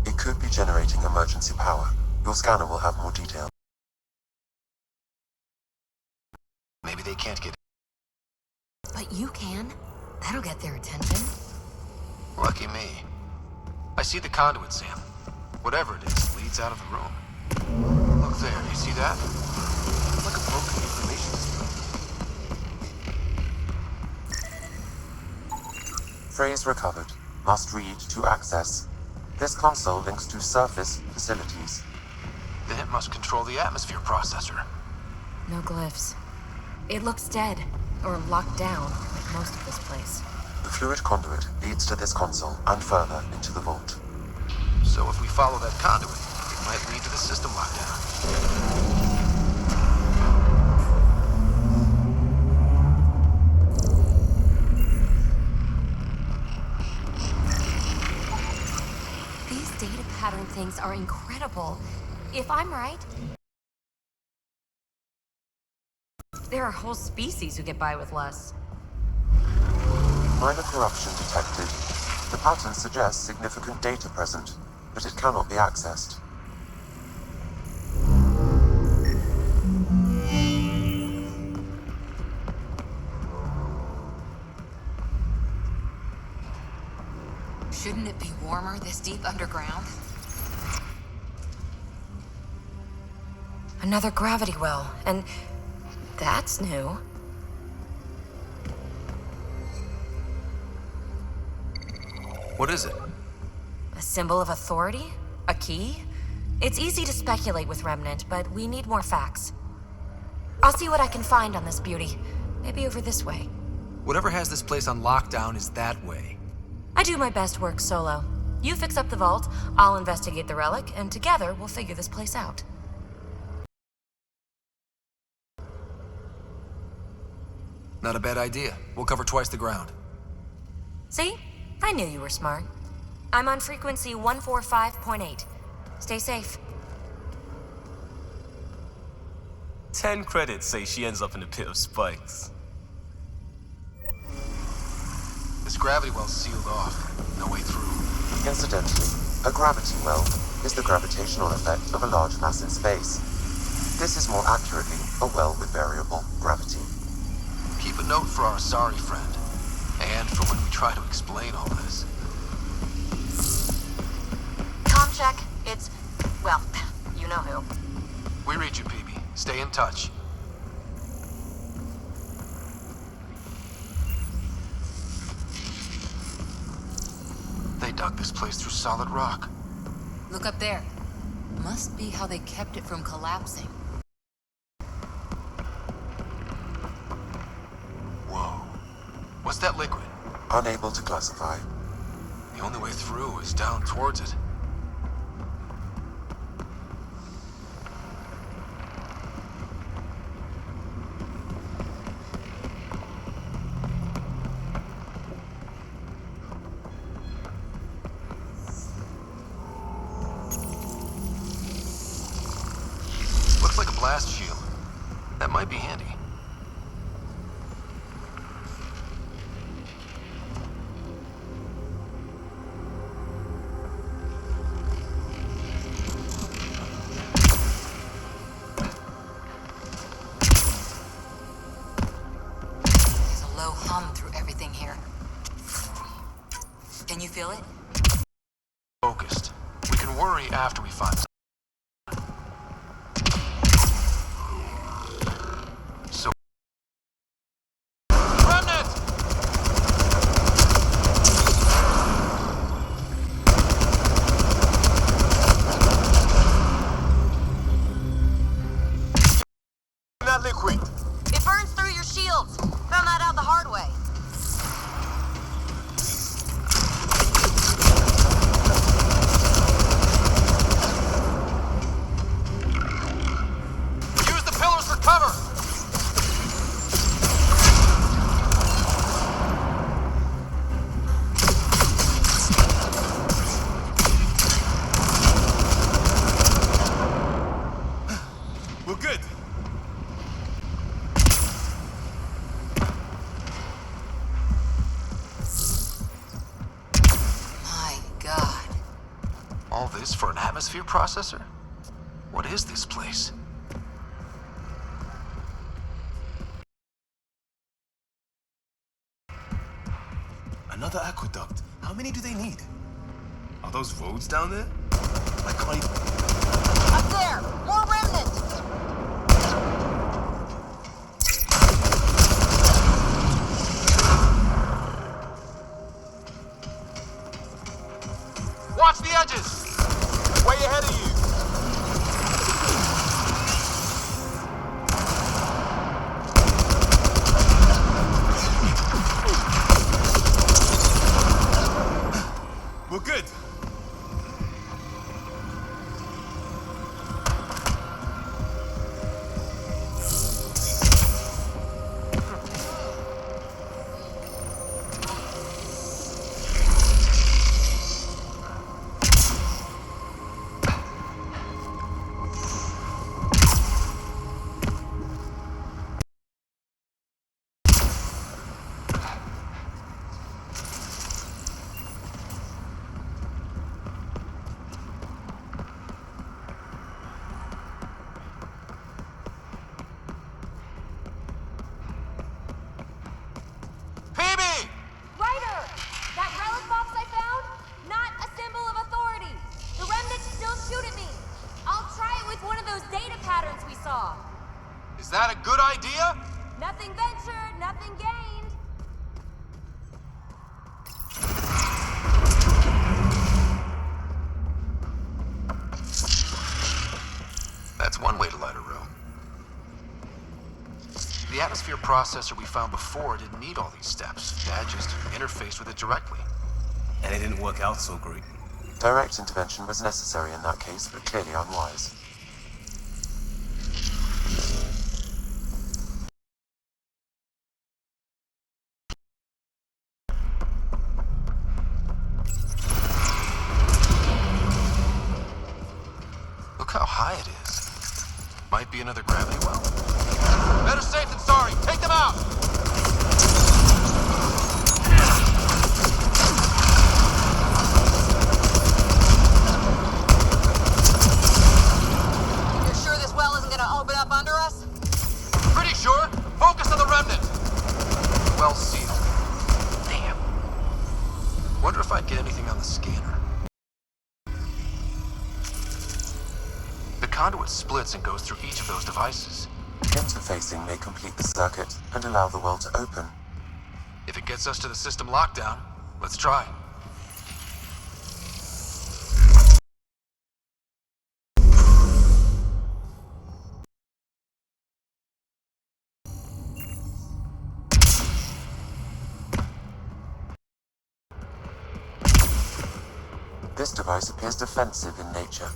It could be generating emergency power. Your scanner will have more detail. maybe they can't get... But you can. That'll get their attention. Lucky me. I see the conduit, Sam. Whatever it is, leads out of the room. Look there, you see that? It's like a broken information system. Phrase recovered. Must read to access. This console links to surface facilities. Then it must control the atmosphere processor. No glyphs. It looks dead, or locked down, like most of this place. The fluid conduit leads to this console and further into the vault. So if we follow that conduit, it might lead to the system lockdown. These data pattern things are incredible. If I'm right, there are whole species who get by with less. Minor corruption detected. The pattern suggests significant data present, but it cannot be accessed. Shouldn't it be warmer this deep underground? Another gravity well, and that's new. What is it? A symbol of authority? A key? It's easy to speculate with Remnant, but we need more facts. I'll see what I can find on this beauty. Maybe over this way. Whatever has this place on lockdown is that way. I do my best work solo. You fix up the vault, I'll investigate the relic, and together we'll figure this place out. Not a bad idea. We'll cover twice the ground. See? I knew you were smart. I'm on frequency 145.8. Stay safe. 10 credits say she ends up in a pit of spikes. This gravity well's sealed off. No way through. Incidentally, a gravity well is the gravitational effect of a large mass in space. This is more accurately a well with variable gravity. Keep a note for our sorry friend. And for when we try to explain all this. Comm check. It's, well, you know who. We read you, PB. Stay in touch. They dug this place through solid rock. Look up there. Must be how they kept it from collapsing. Whoa. What's that liquid? Unable to classify. The only way through is down towards it. Looks like a blast shield. That might be handy. There's a low hum through everything here. Can you feel it? Focused. We can worry after we find something. So... Remnant! That liquid! It burns through your shields. Found that out the hard way. Use the pillars for cover! We're good. My God. All this for an atmosphere processor? What is this place? Another aqueduct. How many do they need? Are those roads down there? I can't even... Up there! More remnants! Watch the edges! Way ahead of you! We're good. PB! Ryder! That relic box I found? Not a symbol of authority. The remnants still shoot at me. I'll try it with one of those data patterns we saw. Is that a good idea? Nothing ventured, nothing gained. That's one way to light a room. The atmosphere processor we found before didn't need all these steps. Dad just interfaced with it directly. And it didn't work out so great. Direct intervention was necessary in that case, but clearly unwise. Look how high it is. Might be another gravity well. Better safe than sorry. Take them out! You're sure this well isn't gonna open up under us? Pretty sure. Focus on the remnant. Well sealed. Damn. Wonder if I'd get anything on the scanner. The conduit splits and goes through each of those devices. Interfacing may complete the circuit and allow the well to open. If it gets us to the system lockdown, let's try. This device appears defensive in nature.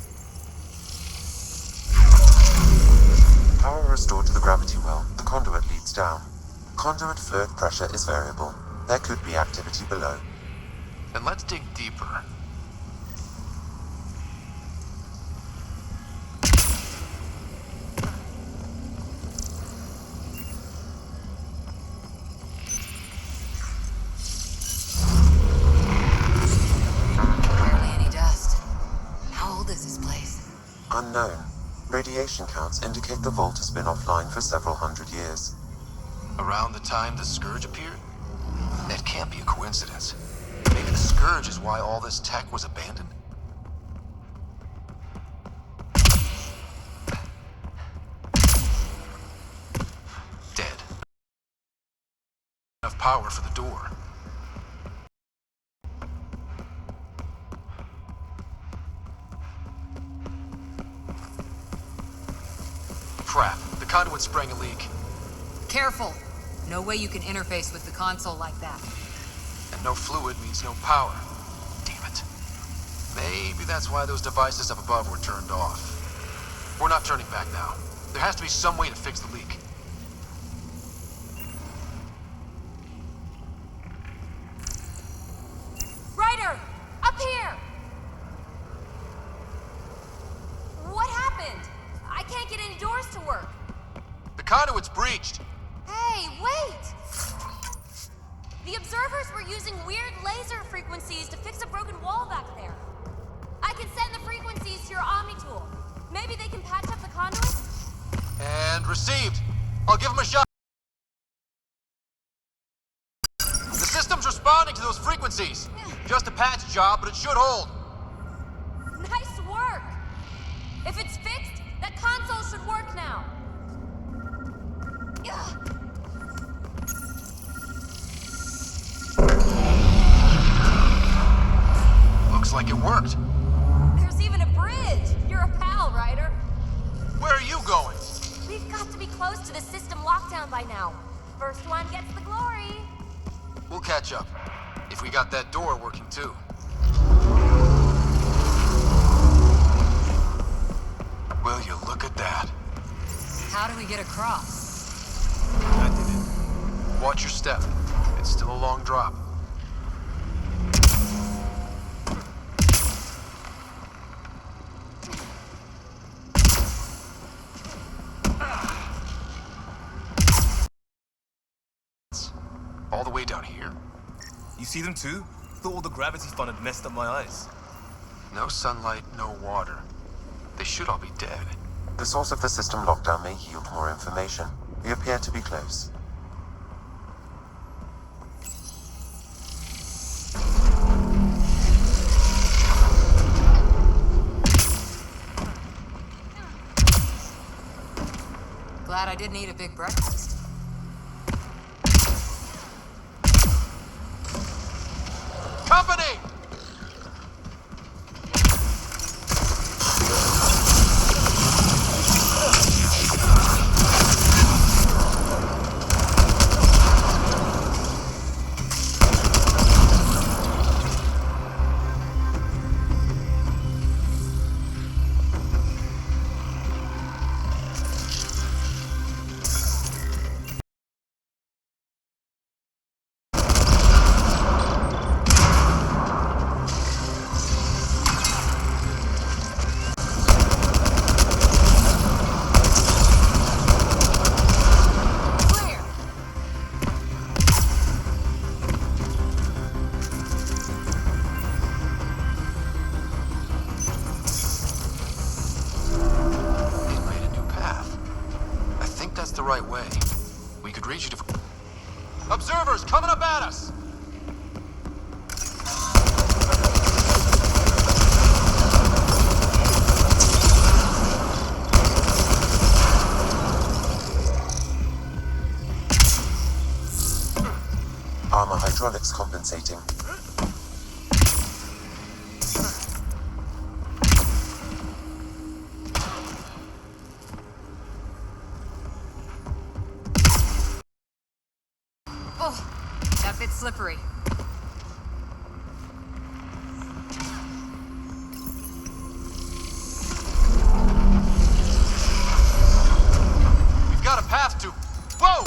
Power restored to the gravity well, the conduit leads down. Conduit fluid pressure is variable. There could be activity below. Then let's dig deeper. Barely any dust. How old is this place? Unknown. Radiation counts indicate the vault has been offline for several hundred years. Around the time the Scourge appeared? That can't be a coincidence. Maybe the Scourge is why all this tech was abandoned? Dead. Enough power for the door. Crap, the conduit sprang a leak. Careful. No way you can interface with the console like that. And no fluid means no power. Damn it. Maybe that's why those devices up above were turned off. We're not turning back now. There has to be some way to fix the leak. Ryder! Up here! What happened? I can't get any doors to work. The conduit's breached. Hey, wait! The observers were using weird laser frequencies to fix a broken wall back there. I can send the frequencies to your Omni tool. Maybe they can patch up the conduit? And received. I'll give him a shot. The system's responding to those frequencies. Just a patch job, but it should hold. Nice work! If it's fixed, that console should work now. Ugh. Looks like it worked. There's even a bridge. You're a pal, Ryder. Where are you going? We've got to be close to the system lockdown by now. First one gets the glory. We'll catch up. If we got that door working too. Will you look at that? How do we get across? I did it. Watch your step. It's still a long drop. All the way down here? You see them too? Thought all the gravity fun had messed up my eyes. No sunlight, no water. They should all be dead. The source of the system lockdown may yield more information. We appear to be close. Glad I didn't eat a big breakfast. Company! right way, we could reach it if... Observers coming up at us! Armor hydraulics compensating. Oh, that bit's slippery. We've got a path to... Whoa!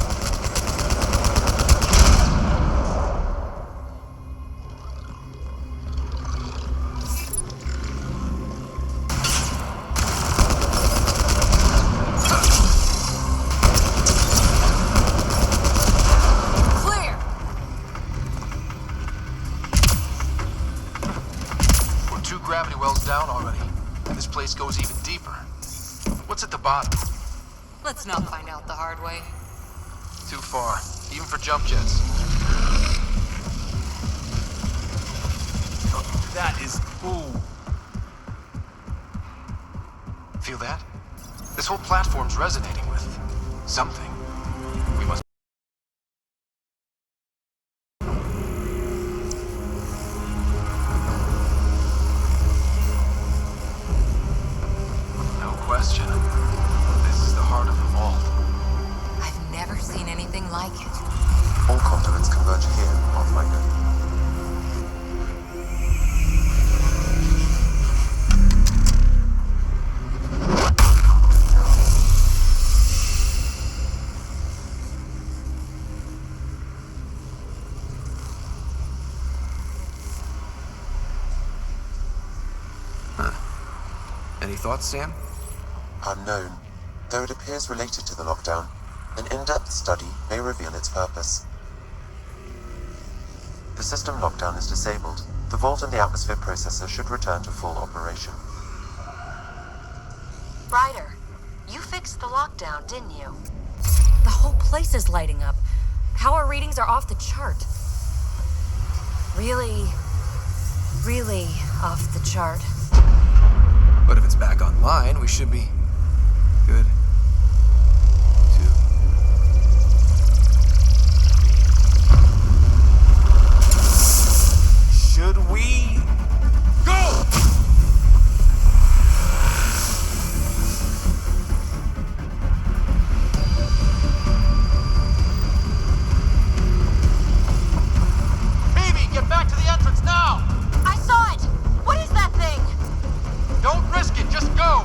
Clear! We're 2 gravity wells down already, and this place goes even deeper. What's at the bottom? Let's not find out the hard way. Too far, even for jump jets. That is... Ooh. Feel that? This whole platform's resonating with something. We must... No question. This is the heart of the vault. I've never seen anything like it. All conduits converge here, Pathfinder. Any thoughts, Sam? Unknown. Though it appears related to the lockdown, an in-depth study may reveal its purpose. The system lockdown is disabled. The vault and the atmosphere processor should return to full operation. Ryder, you fixed the lockdown, didn't you? The whole place is lighting up. Power readings are off the chart. Really, really off the chart. But if it's back online, we should be good. 2. Should we... Go! Phoebe, get back to the entrance now! I saw it! What is that thing? Don't risk it, just go!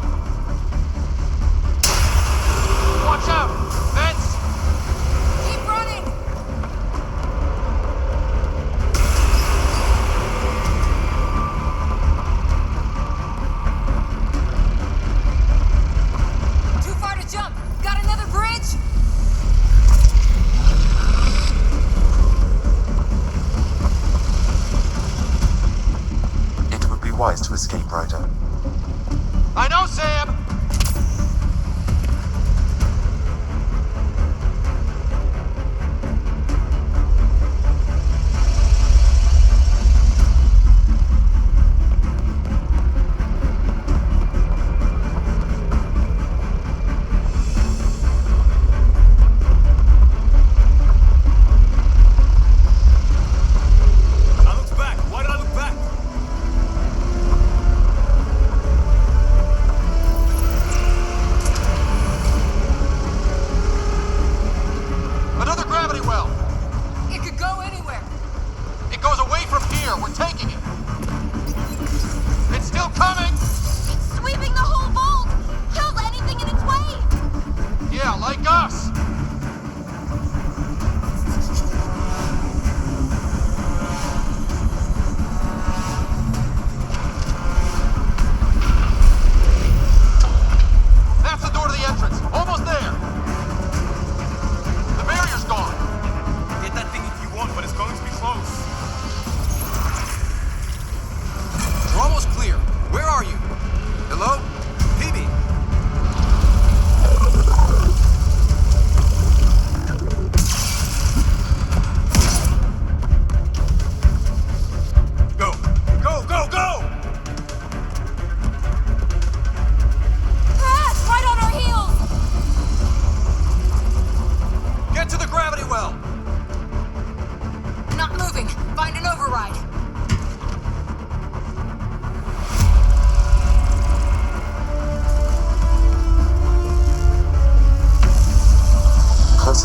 Watch out! Vents! Keep running!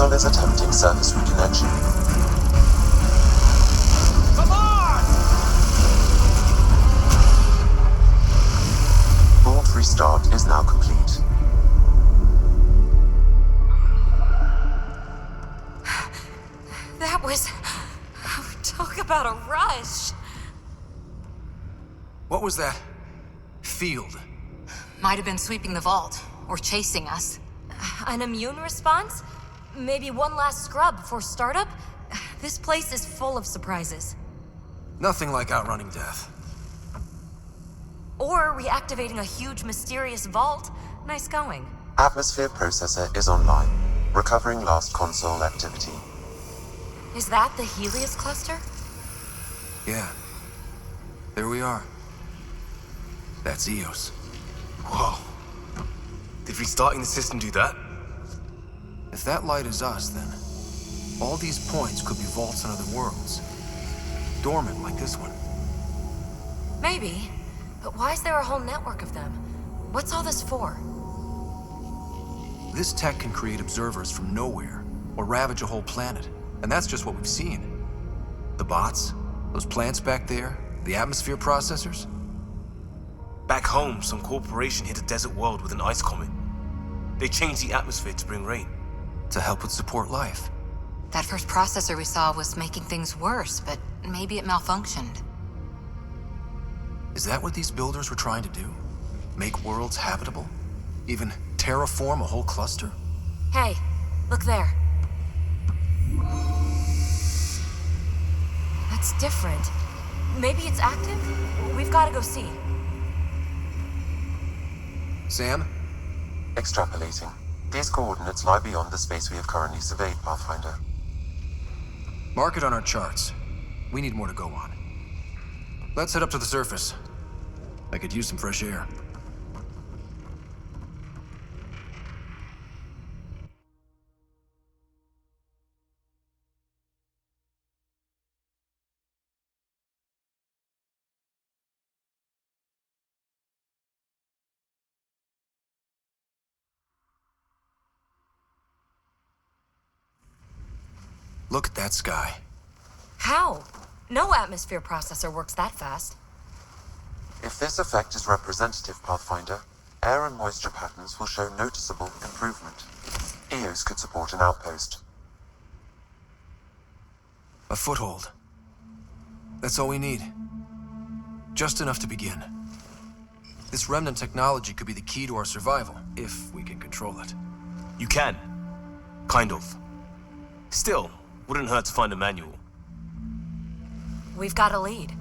console is attempting surface reconnection. Come on! Board restart is now complete. That was... Talk about a rush. What was that? Field. Might have been sweeping the vault, or chasing us. An immune response? Maybe one last scrub before startup? This place is full of surprises. Nothing like outrunning death. Or reactivating a huge mysterious vault. Nice going. Atmosphere processor is online, recovering last console activity. Is that the Helios cluster? Yeah. There we are. That's Eos. Whoa. Did restarting the system do that? If that light is us, then all these points could be vaults in other worlds. Dormant like this one. Maybe. But why is there a whole network of them? What's all this for? This tech can create observers from nowhere, or ravage a whole planet. And that's just what we've seen. The bots, those plants back there, the atmosphere processors. Back home, some corporation hit a desert world with an ice comet. They changed the atmosphere to bring rain. To help with support life. That first processor we saw was making things worse, but maybe it malfunctioned. Is that what these builders were trying to do? Make worlds habitable? Even terraform a whole cluster? Hey, look there. That's different. Maybe it's active? We've got to go see. Sam? Extrapolating. These coordinates lie beyond the space we have currently surveyed, Pathfinder. Mark it on our charts. We need more to go on. Let's head up to the surface. I could use some fresh air. Look at that sky. How? No atmosphere processor works that fast. If this effect is representative, Pathfinder, air and moisture patterns will show noticeable improvement. Eos could support an outpost. A foothold. That's all we need. Just enough to begin. This remnant technology could be the key to our survival, if we can control it. You can. Kind of. Still, wouldn't hurt to find a manual. We've got a lead.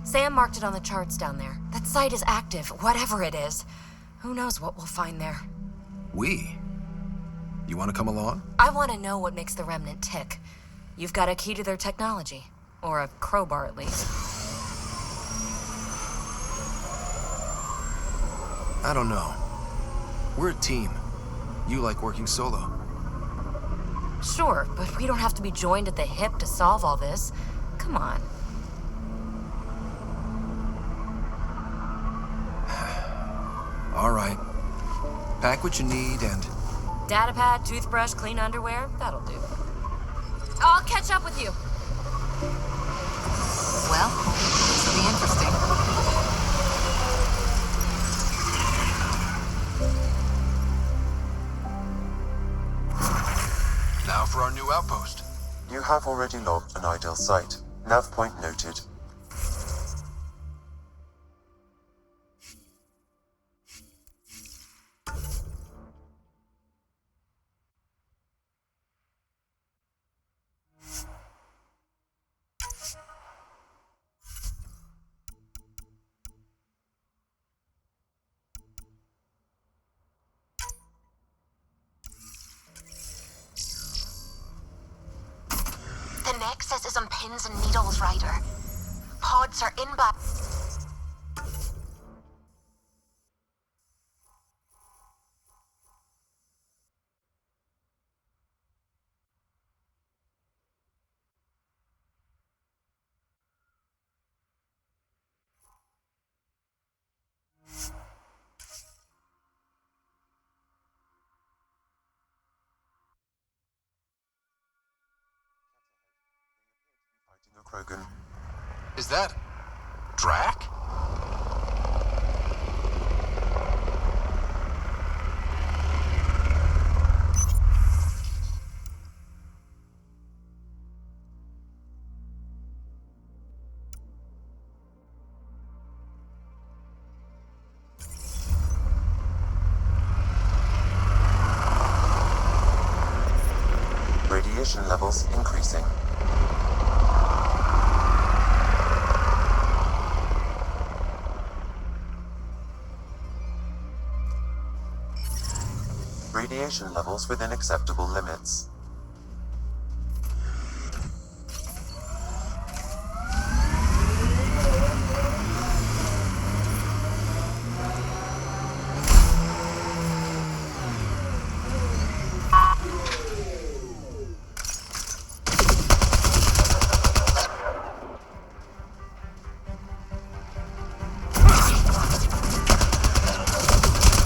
Sam marked it on the charts down there. That site is active, whatever it is. Who knows what we'll find there. We? You want to come along? I want to know what makes the Remnant tick. You've got a key to their technology. Or a crowbar, at least. I don't know. We're a team. You like working solo. Sure, but we don't have to be joined at the hip to solve all this. Come on. All right. Pack what you need and... Datapad, toothbrush, clean underwear, that'll do. I'll catch up with you. Well, this will be interesting. Now for our new outpost. You have already logged an ideal site. Nav point noted. The Nexus is on pins and needles, Ryder. Pods are inbound. Krogan. Is that... Drac? Radiation levels increasing. Radiation levels within acceptable limits.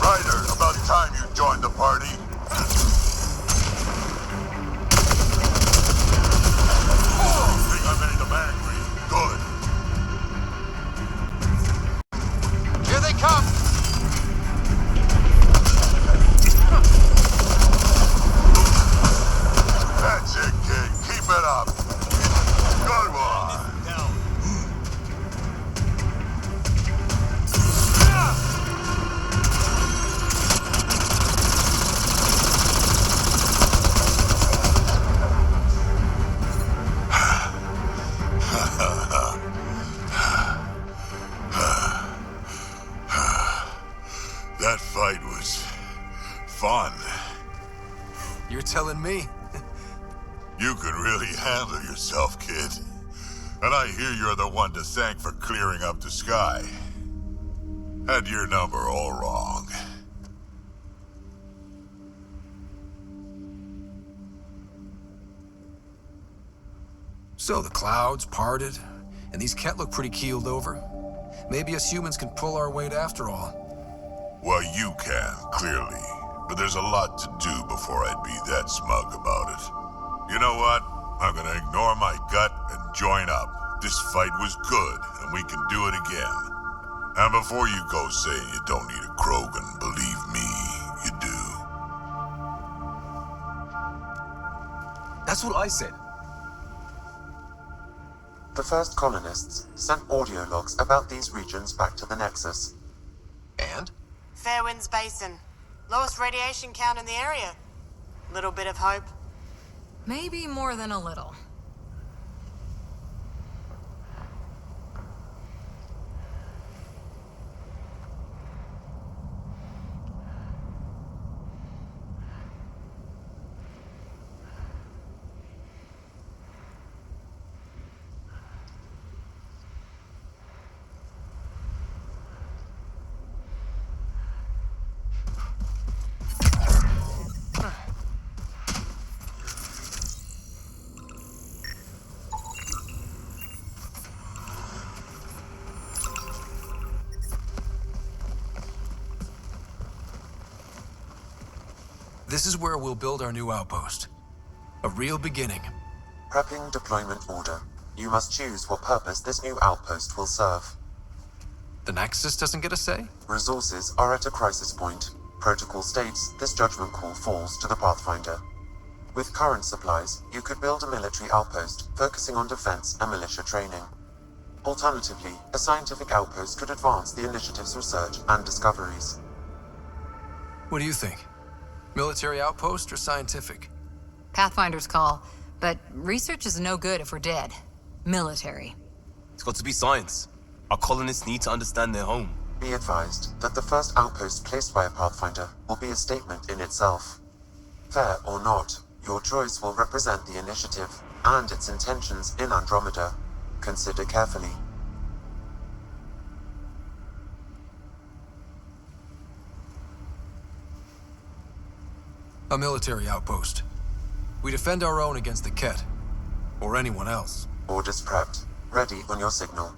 Ryder, about time you joined the party. Think I made them angry. Good. Here they come! That's it, kid. Keep it up. Good one. That fight was fun. You're telling me? You can really handle yourself, kid. And I hear you're the one to thank for clearing up the sky. Had your number all wrong. So the clouds parted, and these Ket look pretty keeled over. Maybe us humans can pull our weight after all. Well, you can, clearly. But there's a lot to do before I'd be that smug about it. You know what? I'm gonna ignore my gut and join up. This fight was good, and we can do it again. And before you go saying you don't need a Krogan, believe me, you do. That's what I said. The first colonists sent audio logs about these regions back to the Nexus. And? Fairwinds Basin. Lowest radiation count in the area. Little bit of hope. Maybe more than a little. This is where we'll build our new outpost. A real beginning. Prepping deployment order. You must choose what purpose this new outpost will serve. The Nexus doesn't get a say? Resources are at a crisis point. Protocol states this judgment call falls to the Pathfinder. With current supplies, you could build a military outpost focusing on defense and militia training. Alternatively, a scientific outpost could advance the initiative's research and discoveries. What do you think? Military outpost or scientific? Pathfinder's call, but research is no good if we're dead. Military. It's got to be science. Our colonists need to understand their home. Be advised that the first outpost placed by a Pathfinder will be a statement in itself. Fair or not, your choice will represent the initiative and its intentions in Andromeda. Consider carefully. A military outpost. We defend our own against the Ket. Or anyone else. Orders prepped. Ready on your signal.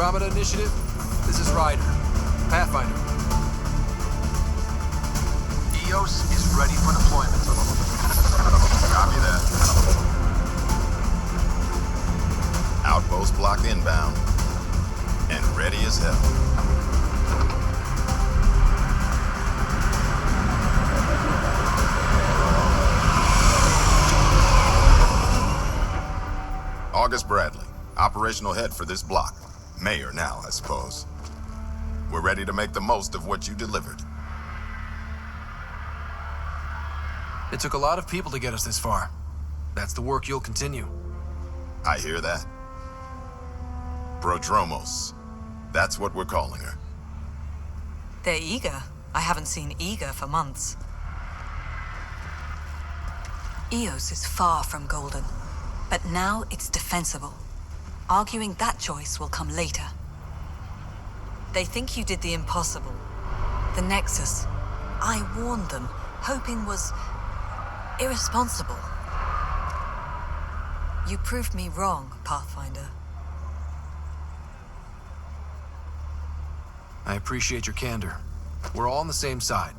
Andromeda Initiative, this is Ryder, Pathfinder. EOS is ready for deployment. Copy that. Outpost blocked inbound. And ready as hell. August Bradley, operational head for this block. Mayor now, I suppose. We're ready to make the most of what you delivered. It took a lot of people to get us this far. That's the work you'll continue. I hear that. Prodromos. That's what we're calling her. They're eager. I haven't seen eager for months. EOS is far from golden, but now it's defensible. Arguing that choice will come later. They think you did the impossible. The Nexus. I warned them, hoping was irresponsible. You proved me wrong, Pathfinder. I appreciate your candor. We're all on the same side.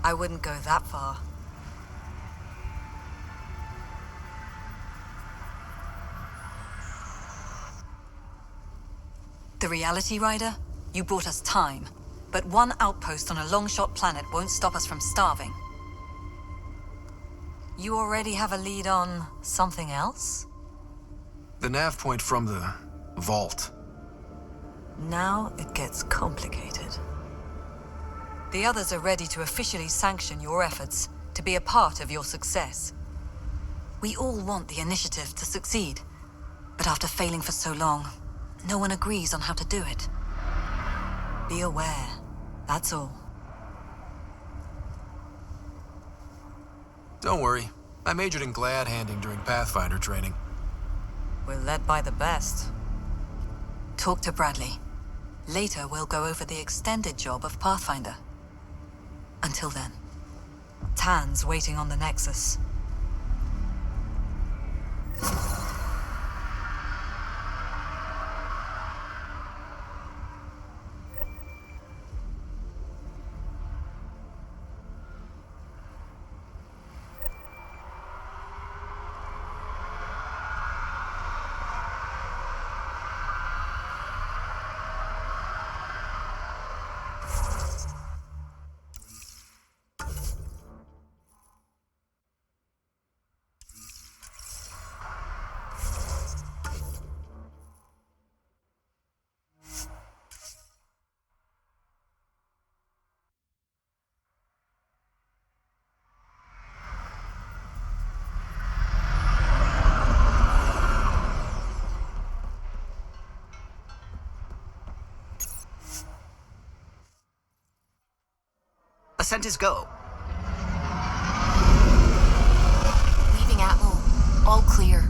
I wouldn't go that far. The Reality Rider? You brought us time, but one outpost on a long-shot planet won't stop us from starving. You already have a lead on something else? The nav point from the vault. Now it gets complicated. The others are ready to officially sanction your efforts, to be a part of your success. We all want the initiative to succeed, but after failing for so long, no one agrees on how to do it. Be aware, that's all. Don't worry. I majored in glad handing during Pathfinder training. We're led by the best. Talk to Bradley. Later, we'll go over the extended job of Pathfinder. Until then, Tan's waiting on the Nexus. Ascent is go. Leaving Atwell. All clear.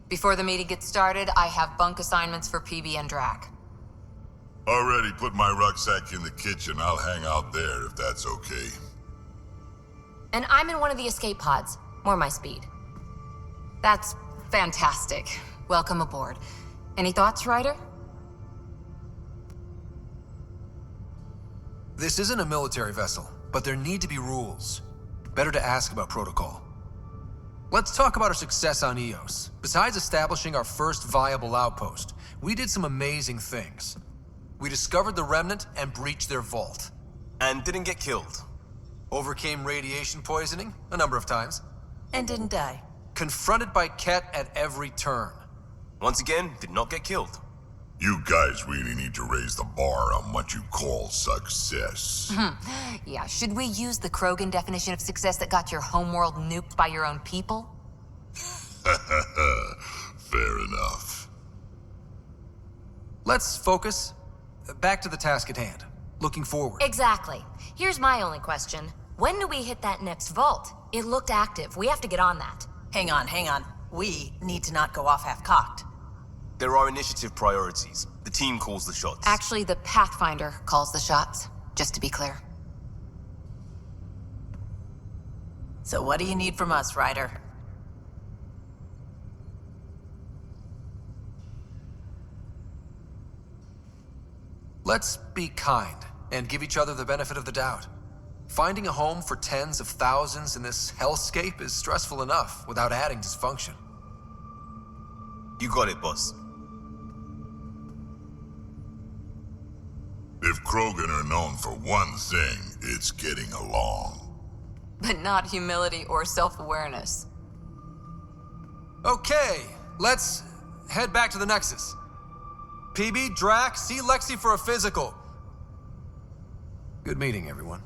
Before the meeting gets started, I have bunk assignments for PB and Drac. Already put my rucksack in the kitchen. I'll hang out there if that's okay. And I'm in one of the escape pods. More my speed. That's fantastic. Welcome aboard. Any thoughts, Ryder? This isn't a military vessel, but there need to be rules. Better to ask about protocol. Let's talk about our success on EOS. Besides establishing our first viable outpost, we did some amazing things. We discovered the Remnant and breached their vault. And didn't get killed. Overcame radiation poisoning a number of times. And didn't die. Confronted by Ket at every turn. Once again, did not get killed. You guys really need to raise the bar on what you call success. Yeah, should we use the Krogan definition of success that got your homeworld nuked by your own people? Fair enough. Let's focus. Back to the task at hand. Looking forward. Exactly. Here's my only question. When do we hit that next vault? It looked active. We have to get on that. Hang on. We need to not go off half-cocked. There are initiative priorities. The team calls the shots. Actually, the Pathfinder calls the shots, just to be clear. So what do you need from us, Ryder? Let's be kind and give each other the benefit of the doubt. Finding a home for tens of thousands in this hellscape is stressful enough without adding dysfunction. You got it, boss. If Krogan are known for one thing, it's getting along. But not humility or self-awareness. Okay, let's head back to the Nexus. PB, Drac, see Lexi for a physical. Good meeting, everyone.